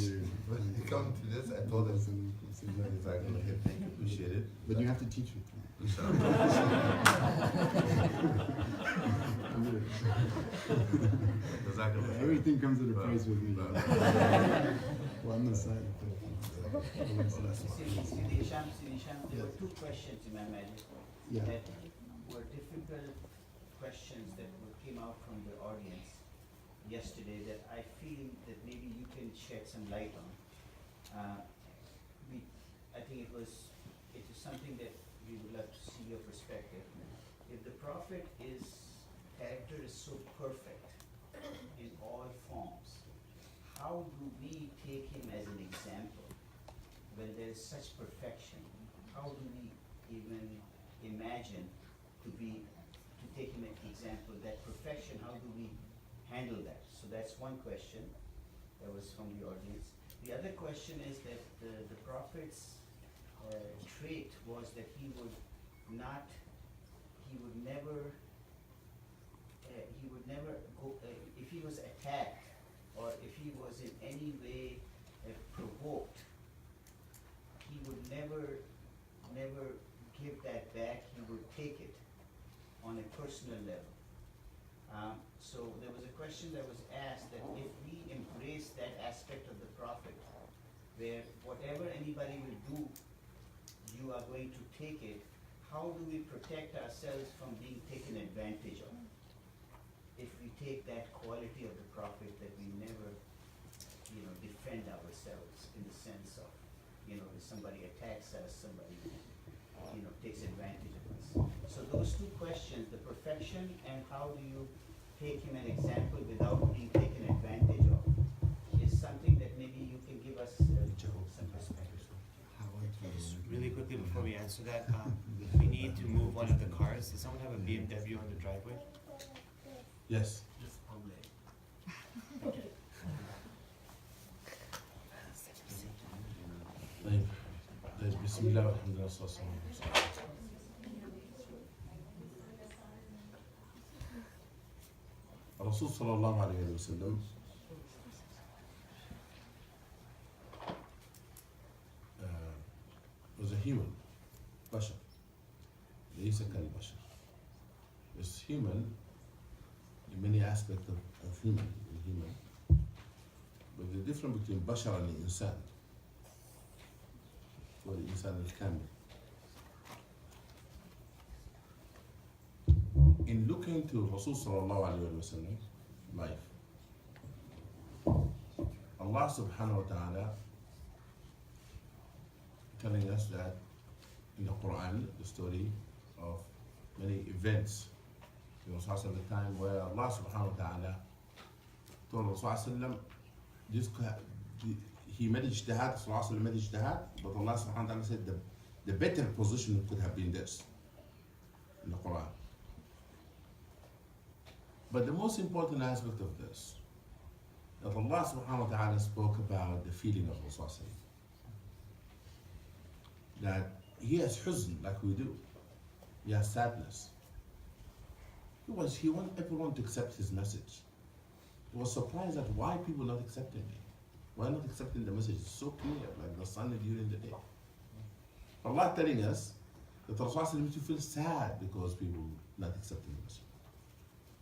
When you come to this, I told him. Thank you, appreciate it. But you have to teach with me. Everything comes at a price with me. Well, I'm not side. Sidi Hisham, there were two questions, Imam Majid, that were difficult questions that came out from the audience yesterday that I feel that maybe you can shed some light on. I think it is something that we would love to see your perspective. If the Prophet character is so perfect in all forms, how do we take him as an example when there is such perfection? How do we even imagine to take him as an example? That perfection, how do we handle that? So that's one question that was from the audience. The other question is that the Prophet's trait was that he would never go, if he was attacked or if he was in any way provoked, he would never give that back, he would take it on a personal level. So there was a question that was asked that if we embrace that aspect of the Prophet, where whatever anybody will do, you are going to take it, how do we protect ourselves from being taken advantage of? If we take that quality of the Prophet that we never, defend ourselves in the sense of, if somebody attacks us, somebody, takes advantage of us. So those two questions, the perfection and how do you take him an example without being taken advantage of, is something that maybe you can give us some perspective. Really quickly before we answer that, we need to move one of the cars. Does someone have a BMW on the driveway? Yes. طيب بسم الله والحمد لله والصلاة والسلام على رسول الله. الرسول صلى الله عليه وسلم was a human, بشر ليس كالبشر. Is human in many aspects of human. But the difference between بشر and إنسان هو الإنسان الكامل. In looking to Rasul sallallahu alayhi wa sallam life, Allah subhanahu wa ta'ala telling us that in the Quran, the story of many events. There was also a time where Allah subhanahu wa ta'ala told Rasul sallallahu alayhi wa sallam, he made ijtihad, Rasul made ijtihad, but Allah subhanahu wa ta'ala said the better position could have been this in the Quran. But the most important aspect of this, that Allah subhanahu wa ta'ala spoke about the feeling of Rasul, that he has huzn like we do, he has sadness. He wanted everyone to accept his message. He was surprised at why people not accepting it. Why not accepting the message? It's so clear, like the sun during the day. Allah telling us that Rasul makes you feel sad because people not accepting the message.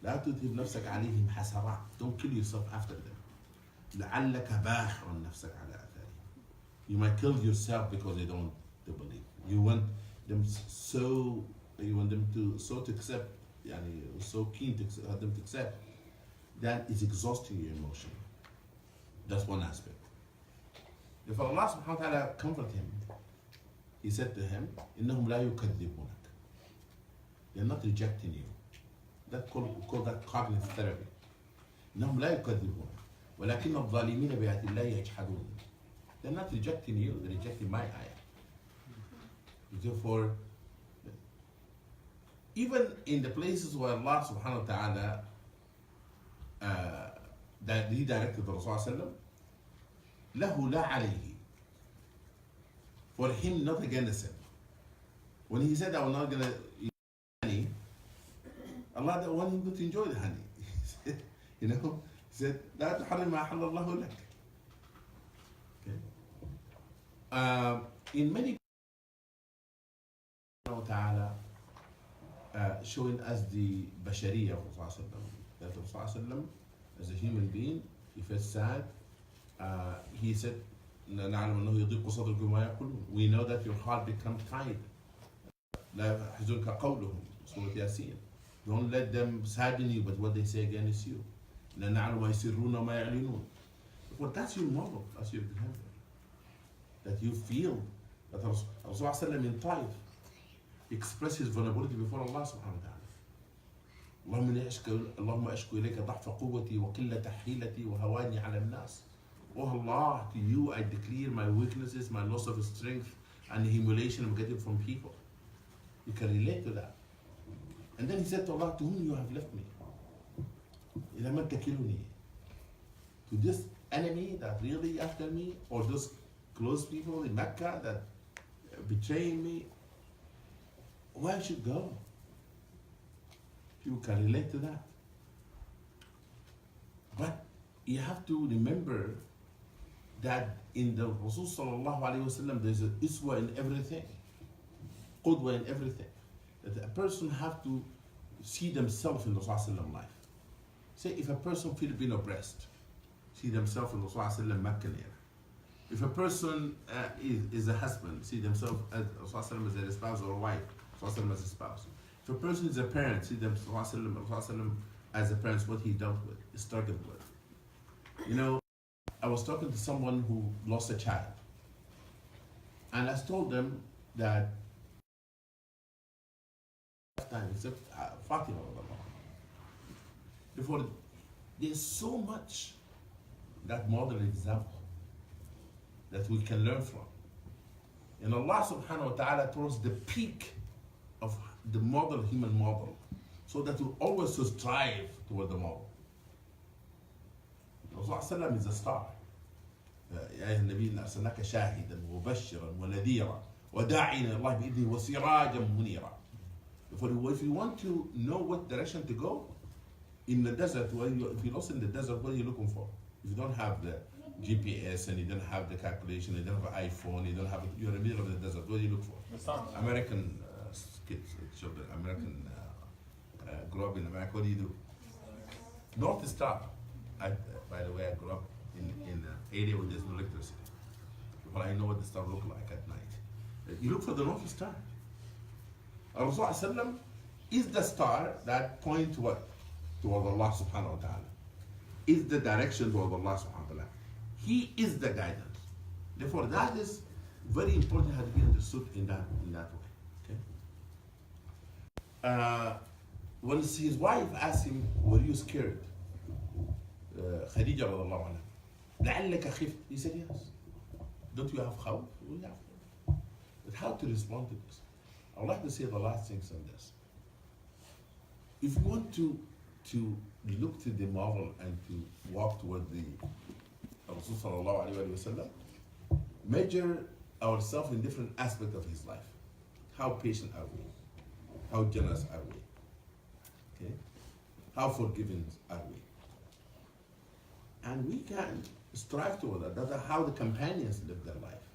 لا تذهب نفسك عليهم حسرات. Don't kill yourself after them. لعلك باخع نفسك على آثارهم. You might kill yourself because they don't believe. You want them to accept, so keen to have them to accept. That is exhausting your emotion. That's one aspect. If Allah subhanahu wa ta'ala comfort him, he said to him, إنهم لا يكذبونك. They're not rejecting you. That call that cognitive therapy. إنهم لا يكذبونك ولكن الظالمين بآيات الله يجحدون. They're not rejecting you, they're rejecting my ayah. Therefore, even in the places where Allah subhanahu wa ta'ala that he directed the Rasul sallallahu alaihi wasallam, له لا عليه. For him, not against him. When he said, I will not gonna eat honey, Allah didn't want him to enjoy the honey. He said, لا تحرم ما أحل الله لك. In many ta'ala showing us the bashariyah of Rasul sallallahu that Rasul as a human being, he felt sad. He said, نعلم أنه يضيق صدرك ما يقولون. We know that your heart becomes tired. لا يحزنك قولهم. Surah Yasin. Don't let them sadden you, but what they say against you. نعلم ما يسرون وما يعلنون. Well, that's your model, that's your behavior. That you feel that Rasulullah in Taif, he expressed his vulnerability before Allah subhanahu wa ta'ala. اللهم أشكو إليك ضعف قوتي وقلة حيلتي وهواني على الناس. Oh Allah, to you I declare my weaknesses, my loss of strength, and the humiliation I'm getting from people. You can relate to that. And then he said to Allah, to whom you have left me? إلى من تكلني? To this enemy that really after me, or those close people in Mecca that betraying me? Where I should go? You can relate to that. But you have to remember that in the Rasul sallallahu alayhi wasallam there's an iswa in everything, qudwa in everything. That a person have to see themselves in the Rasul sallallahu life. Say if a person feels being oppressed, see themselves in the Rasul sallallahu Meccan era. If a person is a husband, see themselves as Rasul as their spouse or a wife, Rasul as a spouse. If a person is a parent, see them as a parent, what he dealt with, struggled with. You know, I was talking to someone who lost a child, and I told them that time except Fatima. Before, there's so much that model example that we can learn from. And Allah subhanahu wa ta'ala towards the peak of the model, human model, so that we always strive toward the model. Rasulullah is a star. يا أيها النبي إنا أرسلناك شاهدا ومبشرا ونذيرا وداعيا إلى الله بإذنه وسراجا منيرا. If you want to know what direction to go in the desert, if you're lost in the desert, what are you looking for? If you don't have the GPS and you don't have the calculation, you don't have an iPhone, you don't have, you're in the middle of the desert, what do you look for? The sun. American kids, children, American grew up in America, what do you do? North Star. By the way, I grew up in an area where there's no electricity. But I know what the star look like at night. You look for the North Star. Rasulullah is the star that points what? Toward Allah subhanahu wa ta'ala. Is the direction toward Allah subhanahu wa ta'ala. He is the guidance. Therefore, that is very important, has to be understood in that way. Okay? When his wife asked him, were you scared? Khadija radiallahu anha. لعلك خفت. He said yes. Don't you have khawf? We have. But how to respond to this? I would like to say the last things on this. If you want to look to the model and to walk toward the Rasul sallallahu alayhi wa sallam, measure ourselves in different aspects of his life. How patient are we? How generous are we? Okay? How forgiving are we? And we can strive toward that. That's how the companions lived their life.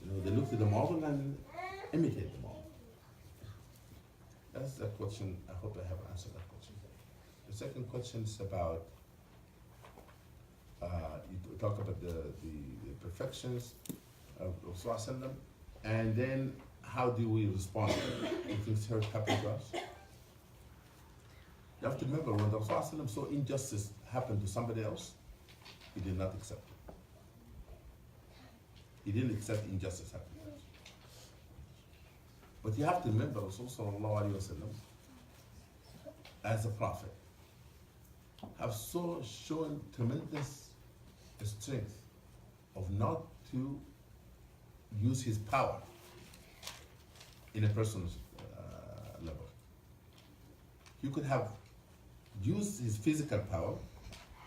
You know, they look to the model and imitate the model. That's the question. I hope I have answered that question. The second question is about, you talk about the perfections of Rasulullah, and then how do we respond when things happen to us? You have to remember, when the Rasulullah saw injustice happen to somebody else, he did not accept it. He didn't accept injustice happening. But you have to remember, Rasulullah as a prophet, have so shown tremendous strength of not to use his power in a person's level. He could have used his physical power,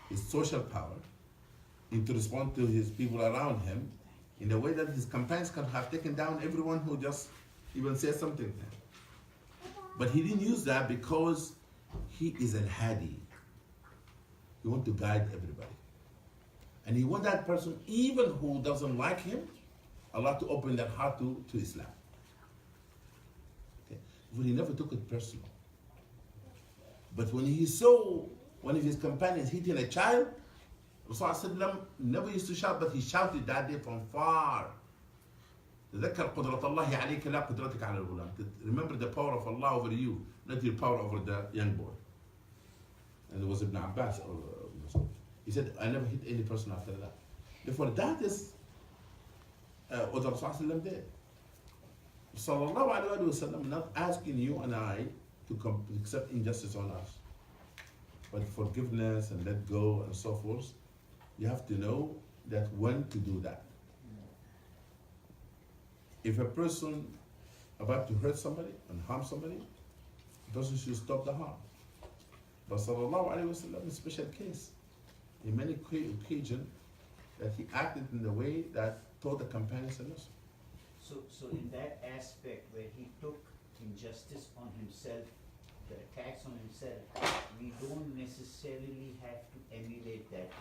his social power, to respond to his people around him in a way that his companions could have taken down everyone who just even says something to him. But he didn't use that because he is al-hadi. He wants to guide everybody. And he wants that person, even who doesn't like him, Allah to open their heart to Islam. Okay? But he never took it personal. But when he saw one of his companions hitting a child, Rasulullah never used to shout, but he shouted that day from far. تذكر قدرة الله عليك لا قدرتك على الغلام. Remember the power of Allah over you, not your power over the young boy. And it was Ibn Abbas. He said, I never hit any person after that. Therefore, that is what Rasulullah did. Sallallahu Alaihi Wasallam not asking you and I to accept injustice on us, but forgiveness and let go and so forth. You have to know that when to do that. If a person about to hurt somebody and harm somebody, the person should stop the harm. But Sallallahu Alaihi Wasallam is a special case. In many occasions, that he acted in the way that taught the companions a lesson. So in that aspect where he took injustice on himself, the attacks on himself, we don't necessarily have to emulate that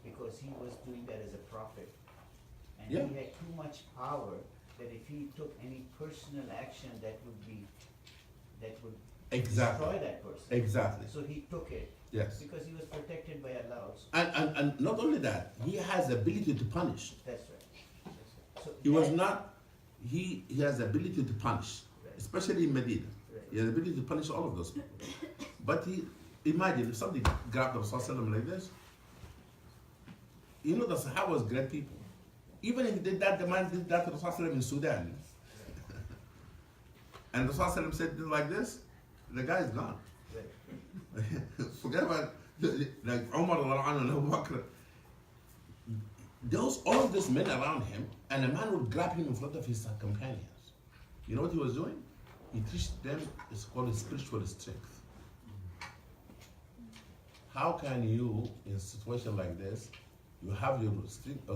because he was doing that as a prophet. And Yeah. he had too much power that if he took any personal action that would Exactly. destroy that person. Exactly. So he took it. Yes. Because he was protected by Allah also. And not only that, he has the ability to punish. That's right. That's right. So He was that- not, he has the ability to punish, especially in Medina. He has the ability to punish all of those people. But imagine if somebody grabbed the Prophet like this, you know the Sahaba was great people. Even if he did that, the man did that to the Prophet in Sudan. And the Prophet said like this, the guy is gone. Forget about like Umar and Abu Bakr. All of these men around him, and a man would grab him in front of his companions. You know what he was doing? He teached them, it's called spiritual strength. How can you, in a situation like this, you have your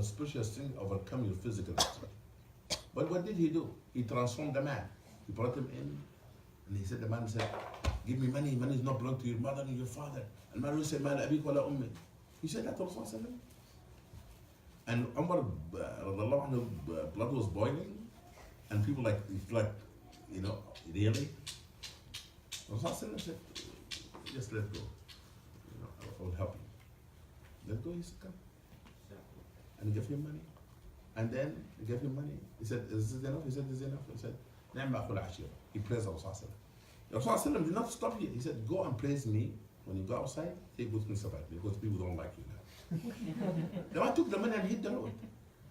spiritual strength overcome your physical strength? But what did he do? He transformed the man. He brought him in, and he said, the man said, give me money. Money is not belong to your mother and your father. And man said, "Mal abik wala ummi." He said that to Rasulullah. And Umar, blood was boiling, and people like, you know, really? Rasulullah said, just let go. You know, I will help you. Let go, he said, come. And he gave him money. And then he gave him money. He said, is this enough? He said, this is enough. He said, he praised Rasulullah. Rasulullah did not stop here. He said, go and praise me. When you go outside, say good things about me because people don't like you now. The man took the money and hit the road.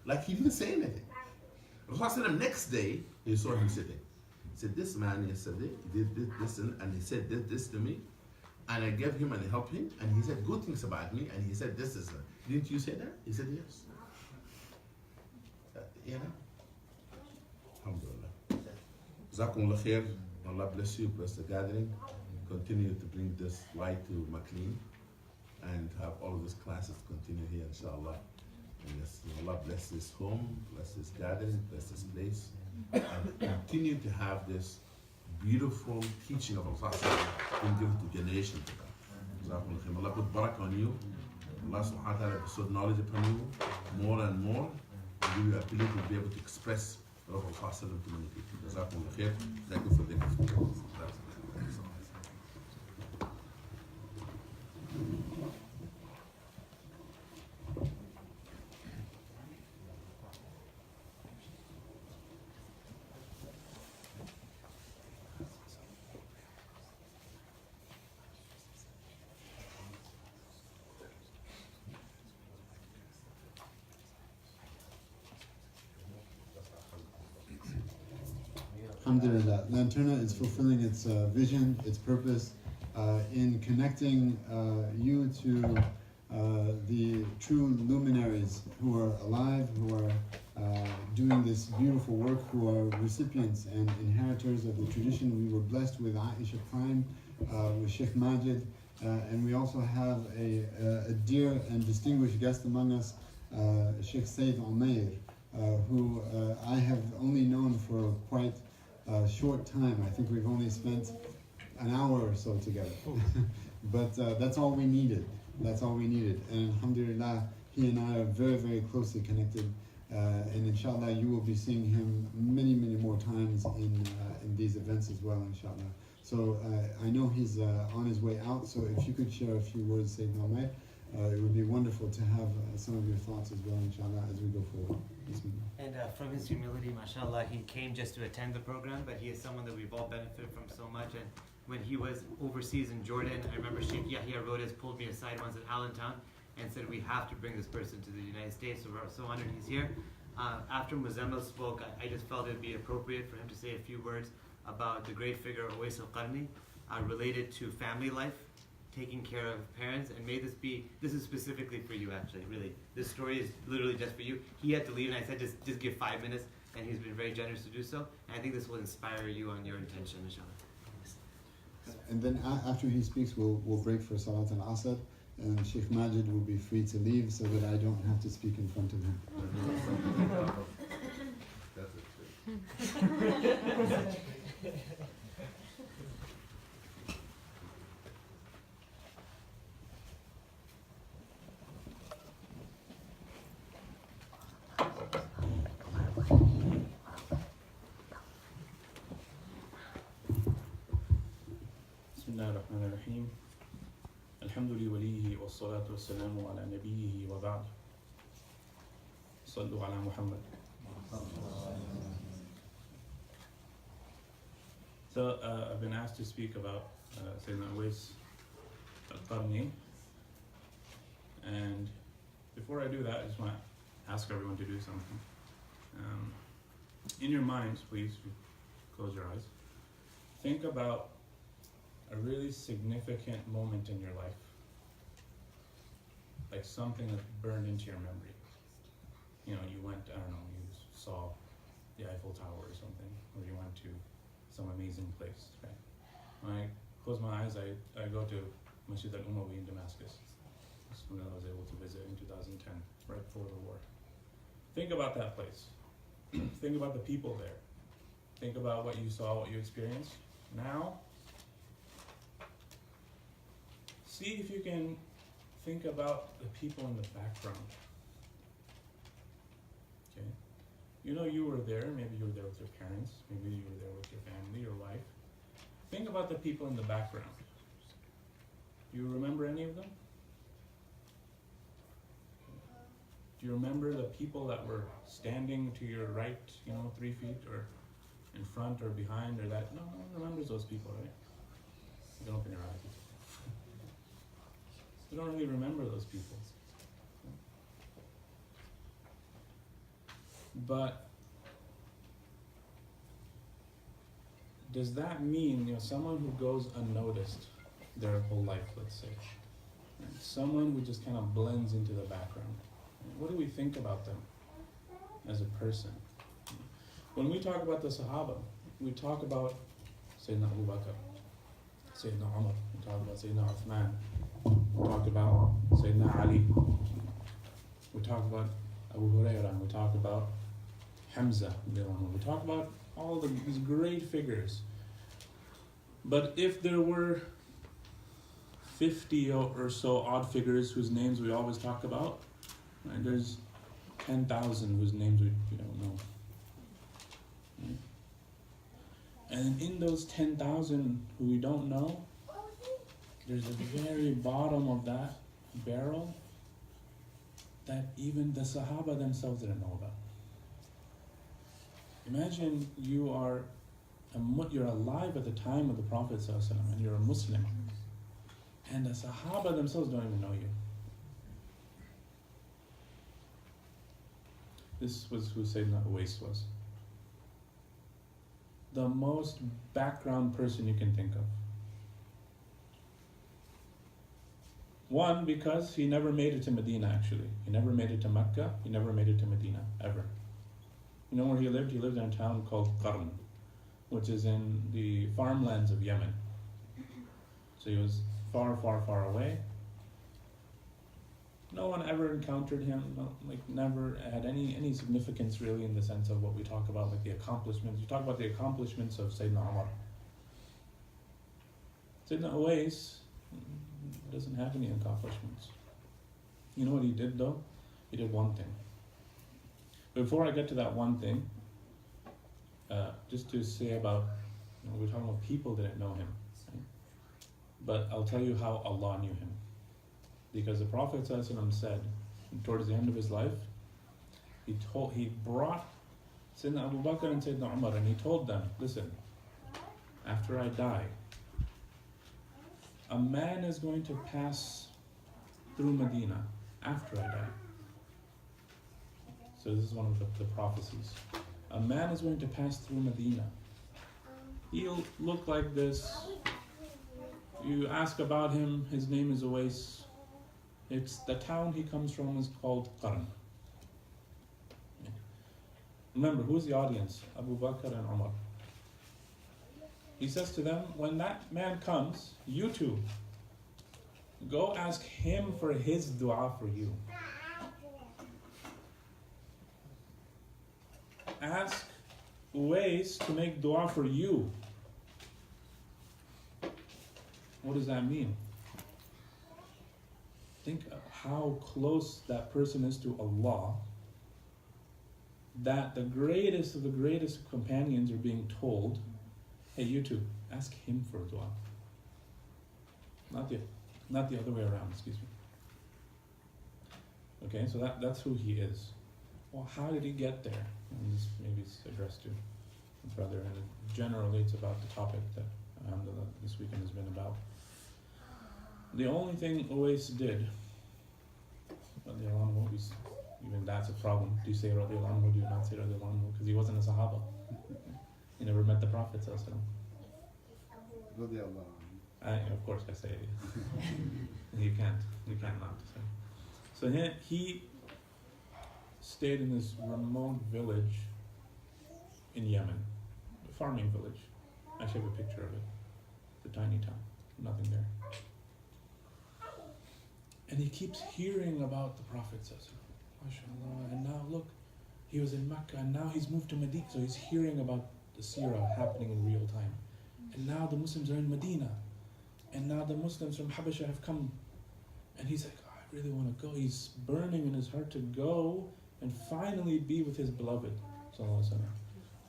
Like he didn't say anything. Rasulullah next day, he saw him sitting. He said, this man yesterday did this and he said this to me. And I gave him and I helped him. And he said good things about me. And he said, this is, didn't you say that? He said, yes. You know? Alhamdulillah. Jazakumullah khair. Allah bless you, bless the gathering. Continue to bring this light to McLean and have all of these classes continue here, inshallah. And yes, Allah bless this home, bless this gathering, bless this place, and continue to have this beautiful teaching of Allah and give it to generation to come. Allah put barakah on you. Allah subhanahu wa ta'ala bestowed knowledge upon you more and more, and give you ability to be able to express the love of Allah to many people. Jazakumullah khair. Thank you for the gift. Alhamdulillah, Lanterna is fulfilling its vision, its purpose, in connecting you to the true luminaries who are alive, who are doing this beautiful work, who are recipients and inheritors of the tradition. We were blessed with Aisha Prime, with Sheikh Majid, and we also have a dear and distinguished guest among us, Sheikh Sayyid Umair, who I have only known for quite a short time. I think we've only spent an hour or so together. But that's all we needed. That's all we needed. And alhamdulillah, he and I are very, very closely connected. And inshallah, you will be seeing him many, many more times in these events as well, inshallah. So I know he's on his way out, so if you could share a few words, Sayyidina Umair, it would be wonderful to have some of your thoughts as well, inshallah, as we go forward. Bismillah. And from his humility, mashallah, he came just to attend the program, but he is someone that we've all benefited from so much. And when he was overseas in Jordan, I remember Sheikh Yahya Rodas pulled me aside once at Allentown and said, we have to bring this person to the United States, so we're so honored he's here. After Muzammil spoke, I just felt it would be appropriate for him to say a few words about the great figure Uwais al-Qarni, related to family life, taking care of parents, and this is specifically for you actually, really. This story is literally just for you. He had to leave and I said just give 5 minutes, and he's been very generous to do so. And I think this will inspire you on your intention, inshallah. And then after he speaks, we'll break for Salat al-Asr, and Sheikh Majid will be free to leave so that I don't have to speak in front of him. بسم الله الرحمن الرحيم الحمد لوليه والصلاة والسلام على نبيه وبعد صلوا على محمد. So I've been asked to speak about Sayyidina Uwais al-Qarni, and before I do that, I just want to ask everyone to do something. In your minds, please close your eyes. Think about a really significant moment in your life, like something that's burned into your memory. You know, you went, I don't know, you saw the Eiffel Tower or something, or you went to some amazing place, right? When I close my eyes, I go to Masjid al-Umawi in Damascus. That's when I was able to visit in 2010, right before the war. Think about that place. Think about the people there. Think about what you saw, what you experienced. Now, see if you can think about the people in the background. Okay? You know you were there, maybe you were there with your parents, maybe you were there with your family, your wife. Think about the people in the background. Do you remember any of them? Do you remember the people that were standing to your right, 3 feet, or in front or behind, or that? No one remembers those people, right? Don't open your eyes. You don't really remember those people. But does that mean, someone who goes unnoticed their whole life, let's say, right? Someone who just kind of blends into the background, what do we think about them as a person? When we talk about the Sahaba, we talk about Sayyidina Abu Bakr, Sayyidina Umar, we talk about Sayyidina Uthman, we talk about Sayyidina Ali, we talk about Abu Hurairah, we talk about Hamza, we talk about all these great figures. But if there were 50 or so odd figures whose names we always talk about, right, there's 10,000 whose names we don't know. Right? And in those 10,000 who we don't know, there's a very bottom of that barrel that even the Sahaba themselves didn't know about. Imagine you're alive at the time of the Prophet ﷺ, and you're a Muslim, and the Sahaba themselves don't even know you. This was who Sayyidina Uwais was. The most background person you can think of. One, because he never made it to Medina actually. He never made it to Mecca, he never made it to Medina, ever. You know where he lived? He lived in a town called Qarn, which is in the farmlands of Yemen. So he was far, far, far away. No one ever encountered him, never had any significance really in the sense of what we talk about, like the accomplishments. You talk about the accomplishments of Sayyidina Umar. Sayyidina Uwais doesn't have any accomplishments. You know what he did though? He did one thing. Before I get to that one thing, just to say about, we're talking about people that didn't know him, right? But I'll tell you how Allah knew him. Because the Prophet ﷺ said, towards the end of his life, he brought Sayyidina Abu Bakr and Sayyidina Umar, and he told them, listen, after I die, a man is going to pass through Medina after I die. So this is one of the prophecies. A man is going to pass through Medina. He'll look like this. You ask about him, his name is Uwais. It's the town he comes from is called Qarn. Remember, who's the audience? Abu Bakr and Umar. He says to them, when that man comes, you two, go ask him for his dua for you. Ask Uwais to make dua for you. What does that mean? Think of how close that person is to Allah, that the greatest of the greatest companions are being told, hey, you two, ask him for dua. Not the other way around, excuse me. Okay, so that's who he is. Well, how did he get there? And this maybe is addressed to the brother, and it generally it's about the topic that this weekend has been about. The only thing Uwais did, even that's a problem. Do you say radiallahu anhu, do you not say radiallahu anhu? Because he wasn't a Sahaba. He never met the Prophet sallallahu alaihi wasallam. Of course I say it. You can't not say. So he stayed in this remote village in Yemen, a farming village. I actually have a picture of it. It's a tiny town, nothing there. And he keeps hearing about the Prophet MashaAllah, and now look, he was in Mecca and now he's moved to Medina, so he's hearing about the seerah happening in real time. And now the Muslims are in Medina, and now the Muslims from Habasha have come, and he's like, oh, I really want to go. He's burning in his heart to go and finally be with his beloved.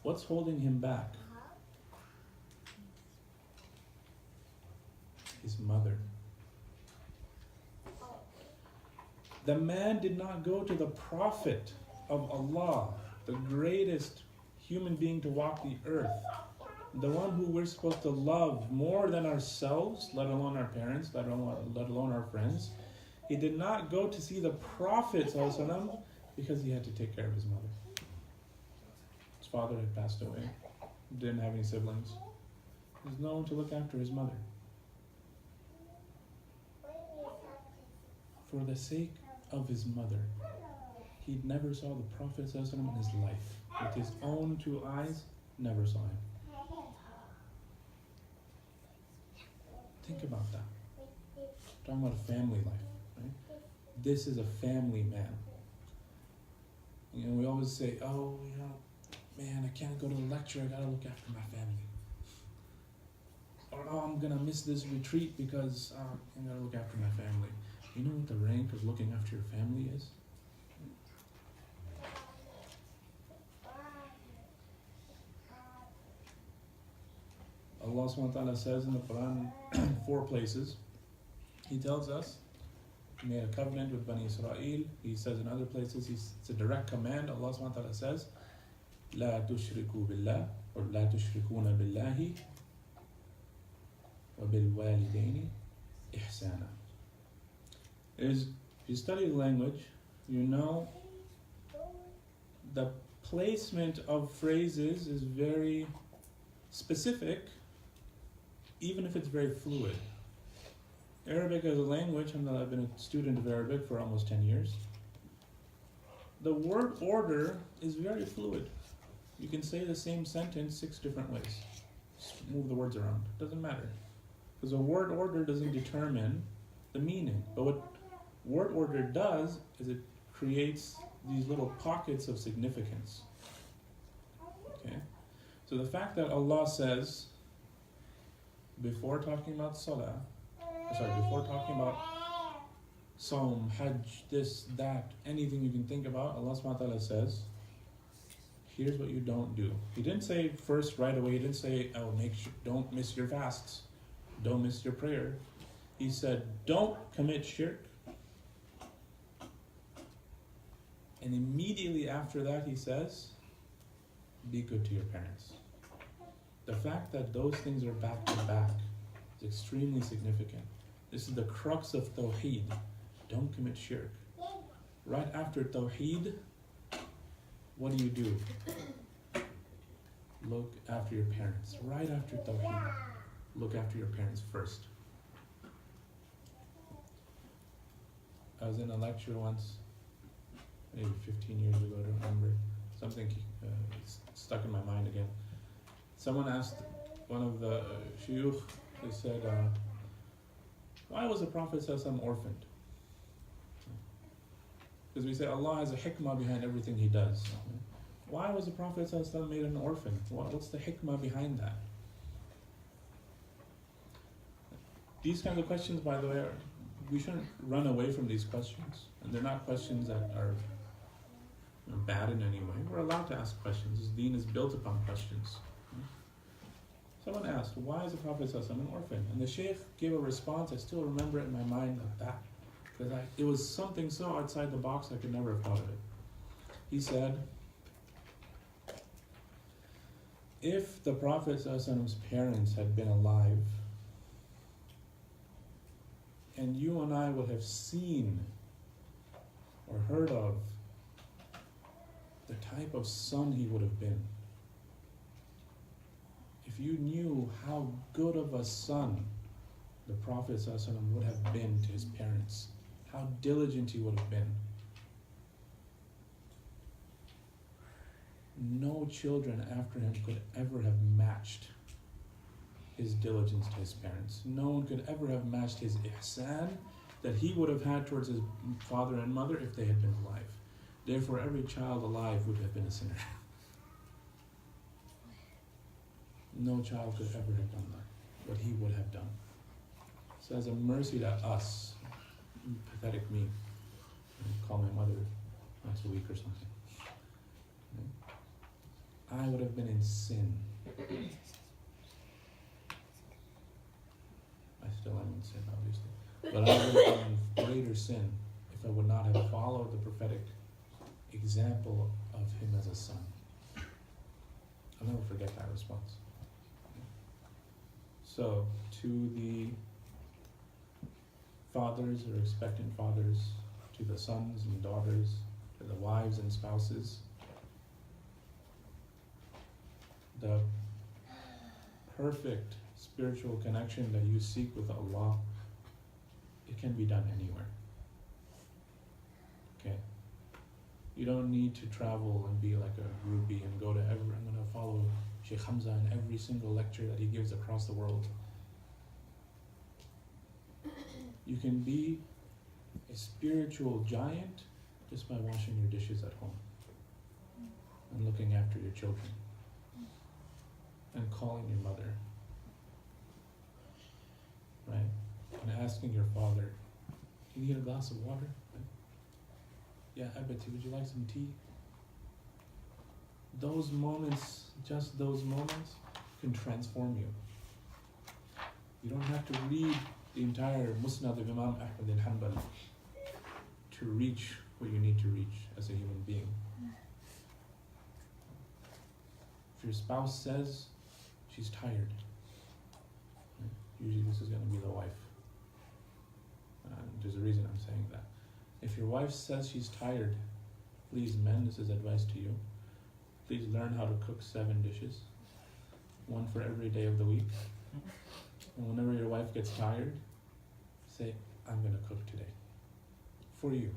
What's holding him back? His mother. The man did not go to the Prophet of Allah, the greatest human being to walk the earth, the one who we're supposed to love more than ourselves, let alone our parents, let alone our friends. He did not go to see the Prophet ﷺ because he had to take care of his mother. His father had passed away, didn't have any siblings. There's no one to look after his mother. For the sake of his mother, he never saw the Prophet ﷺ in his life. With his own two eyes, never saw him. Think about that. Talking about a family life, right? This is a family man. We always say, oh, man, I can't go to the lecture, I gotta look after my family. Or, oh, I'm gonna miss this retreat because I gotta look after my family. You know what the rank of looking after your family is? Allah subhanahu wa ta'ala says in the Quran 4 places, He tells us, He made a covenant with Bani Israel. He says in other places, it's a direct command. Allah subhanahu wa ta'ala says, لا تشركوا بالله, or لا تشركون بالله وبالوالدين إحسانا. If you study the language, you know the placement of phrases is very specific, even if it's very fluid. Arabic as a language, and I've been a student of Arabic for almost 10 years, the word order is very fluid. You can say the same sentence 6 different ways. Just move the words around. It doesn't matter. Because a word order doesn't determine the meaning. But what word order does is it creates these little pockets of significance. Okay? So the fact that Allah says, before talking about before talking about Saum, Hajj, this, that, anything you can think about, Allah subhanahu wa ta'ala says, here's what you don't do. He didn't say first right away, He didn't say, oh, don't miss your fasts, don't miss your prayer. He said, don't commit shirk. And immediately after that He says, be good to your parents. The fact that those things are back to back is extremely significant. This is the crux of Tawheed. Don't commit shirk. Right after Tawheed what do? Look after your parents. Right after Tawheed, look after your parents first. I was in a lecture once, maybe 15 years ago, I don't remember. Something stuck in my mind again. Someone asked one of the shuyukh, they said, why was the Prophet ﷺ orphaned? Because we say Allah has a hikmah behind everything he does. Why was the Prophet ﷺ made an orphan? What's the hikmah behind that? These kinds of questions, by the way, we shouldn't run away from these questions. And they're not questions that are bad in any way. We're allowed to ask questions. This deen is built upon questions. Someone asked, why is the Prophet ﷺ an orphan? And the Shaykh gave a response. I still remember it in my mind like that. Because it was something so outside the box I could never have thought of it. He said, if the Prophet ﷺ's parents had been alive, and you and I would have seen or heard of the type of son he would have been, if you knew how good of a son the Prophet ﷺ would have been to his parents, how diligent he would have been, no children after him could ever have matched his diligence to his parents. No one could ever have matched his ihsan that he would have had towards his father and mother if they had been alive. Therefore, every child alive would have been a sinner. No child could ever have done that, what he would have done. So as a mercy to us, pathetic me, call my mother once a week or something, I would have been in sin. I still am in sin, obviously. But I would have been in greater sin if I would not have followed the prophetic example of him as a son. I'll never forget that response. So, to the fathers or expectant fathers, to the sons and daughters, to the wives and spouses, the perfect spiritual connection that you seek with Allah, it can be done anywhere. Okay? You don't need to travel and be like a groupie and go to I'm going to follow Sheikh Hamza in every single lecture that he gives across the world. You can be a spiritual giant just by washing your dishes at home and looking after your children and calling your mother, right? And asking your father, do you need a glass of water? Right? Yeah, Abati, would you like some tea? Those moments, just those moments, can transform you. You don't have to read the entire Musnad of Imam Ahmad al-Hanbal to reach what you need to reach as a human being. If your spouse says she's tired, usually this is going to be the wife. There's a reason I'm saying that. If your wife says she's tired, please, men, this is advice to you. Please learn how to cook 7 dishes, 1 for every day of the week. And whenever your wife gets tired, say, I'm going to cook today. For you.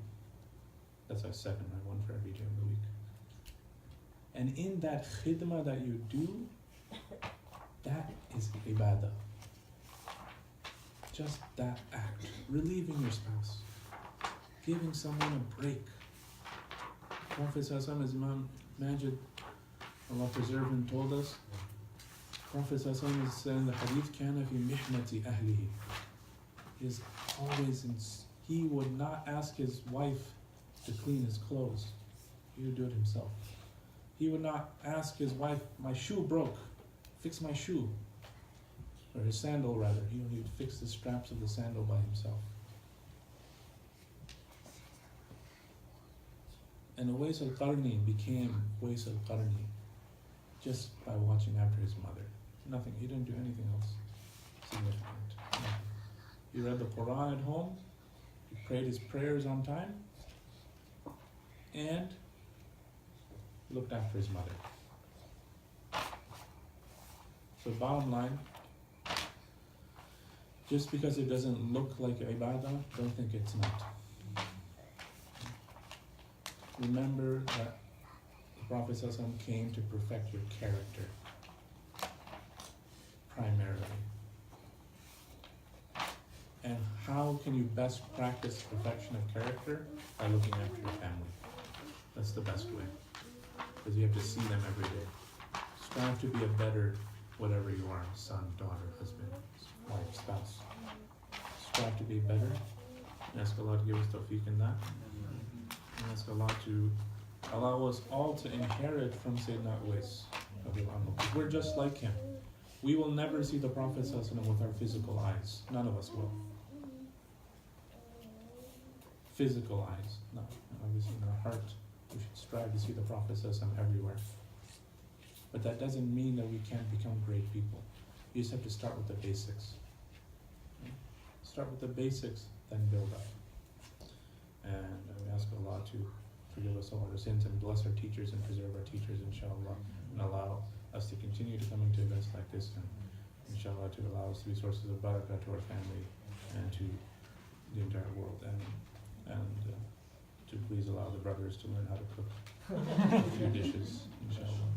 That's why 7, right? 1 for every day of the week. And in that khidmah that you do, that is ibadah. Just that act. Relieving your spouse. Giving someone a break. Prophet ﷺ, as Imam Majid, Allah preserve him, told us, Prophet ﷺ said in the hadith, كَانَ فِي مِحْنَةِ أَهْلِهِ. He is always he would not ask his wife to clean his clothes. He would do it himself. He would not ask his wife, my shoe broke, fix my shoe. Or his sandal rather. He would fix the straps of the sandal by himself. And Uwais al-Qarni became Uwais al-Qarni just by watching after his mother. Nothing. He didn't do anything else significant. Nothing. He read the Quran at home. He prayed his prayers on time. And looked after his mother. So bottom line, just because it doesn't look like ibadah, don't think it's not. Remember that the Prophet ﷺ came to perfect your character, primarily. And how can you best practice perfection of character? By looking after your family. That's the best way. Because you have to see them every day. Strive to be a better whatever you are, son, daughter, husband, wife, spouse. Strive to be better. And ask Allah to give us tawfiq in that. And ask Allah to allow us all to inherit from Sayyidina Uwais. Because we're just like him. We will never see the Prophet ﷺ with our physical eyes. None of us will. Physical eyes. No. Obviously in our heart, we should strive to see the Prophet ﷺ everywhere. But that doesn't mean that we can't become great people. You just have to start with the basics. Start with the basics, then build up. And we ask Allah to forgive us all our sins and bless our teachers and preserve our teachers, inshallah, and allow us to continue to come into events like this, and inshallah to allow us to be sources of barakah to our family and to the entire world, and to please allow the brothers to learn how to cook a few dishes, inshallah.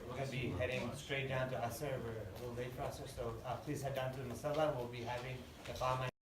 We're going to be heading straight down to Asr. We're a little late for Asr, so please head down to the Musalla. We'll be having Iqama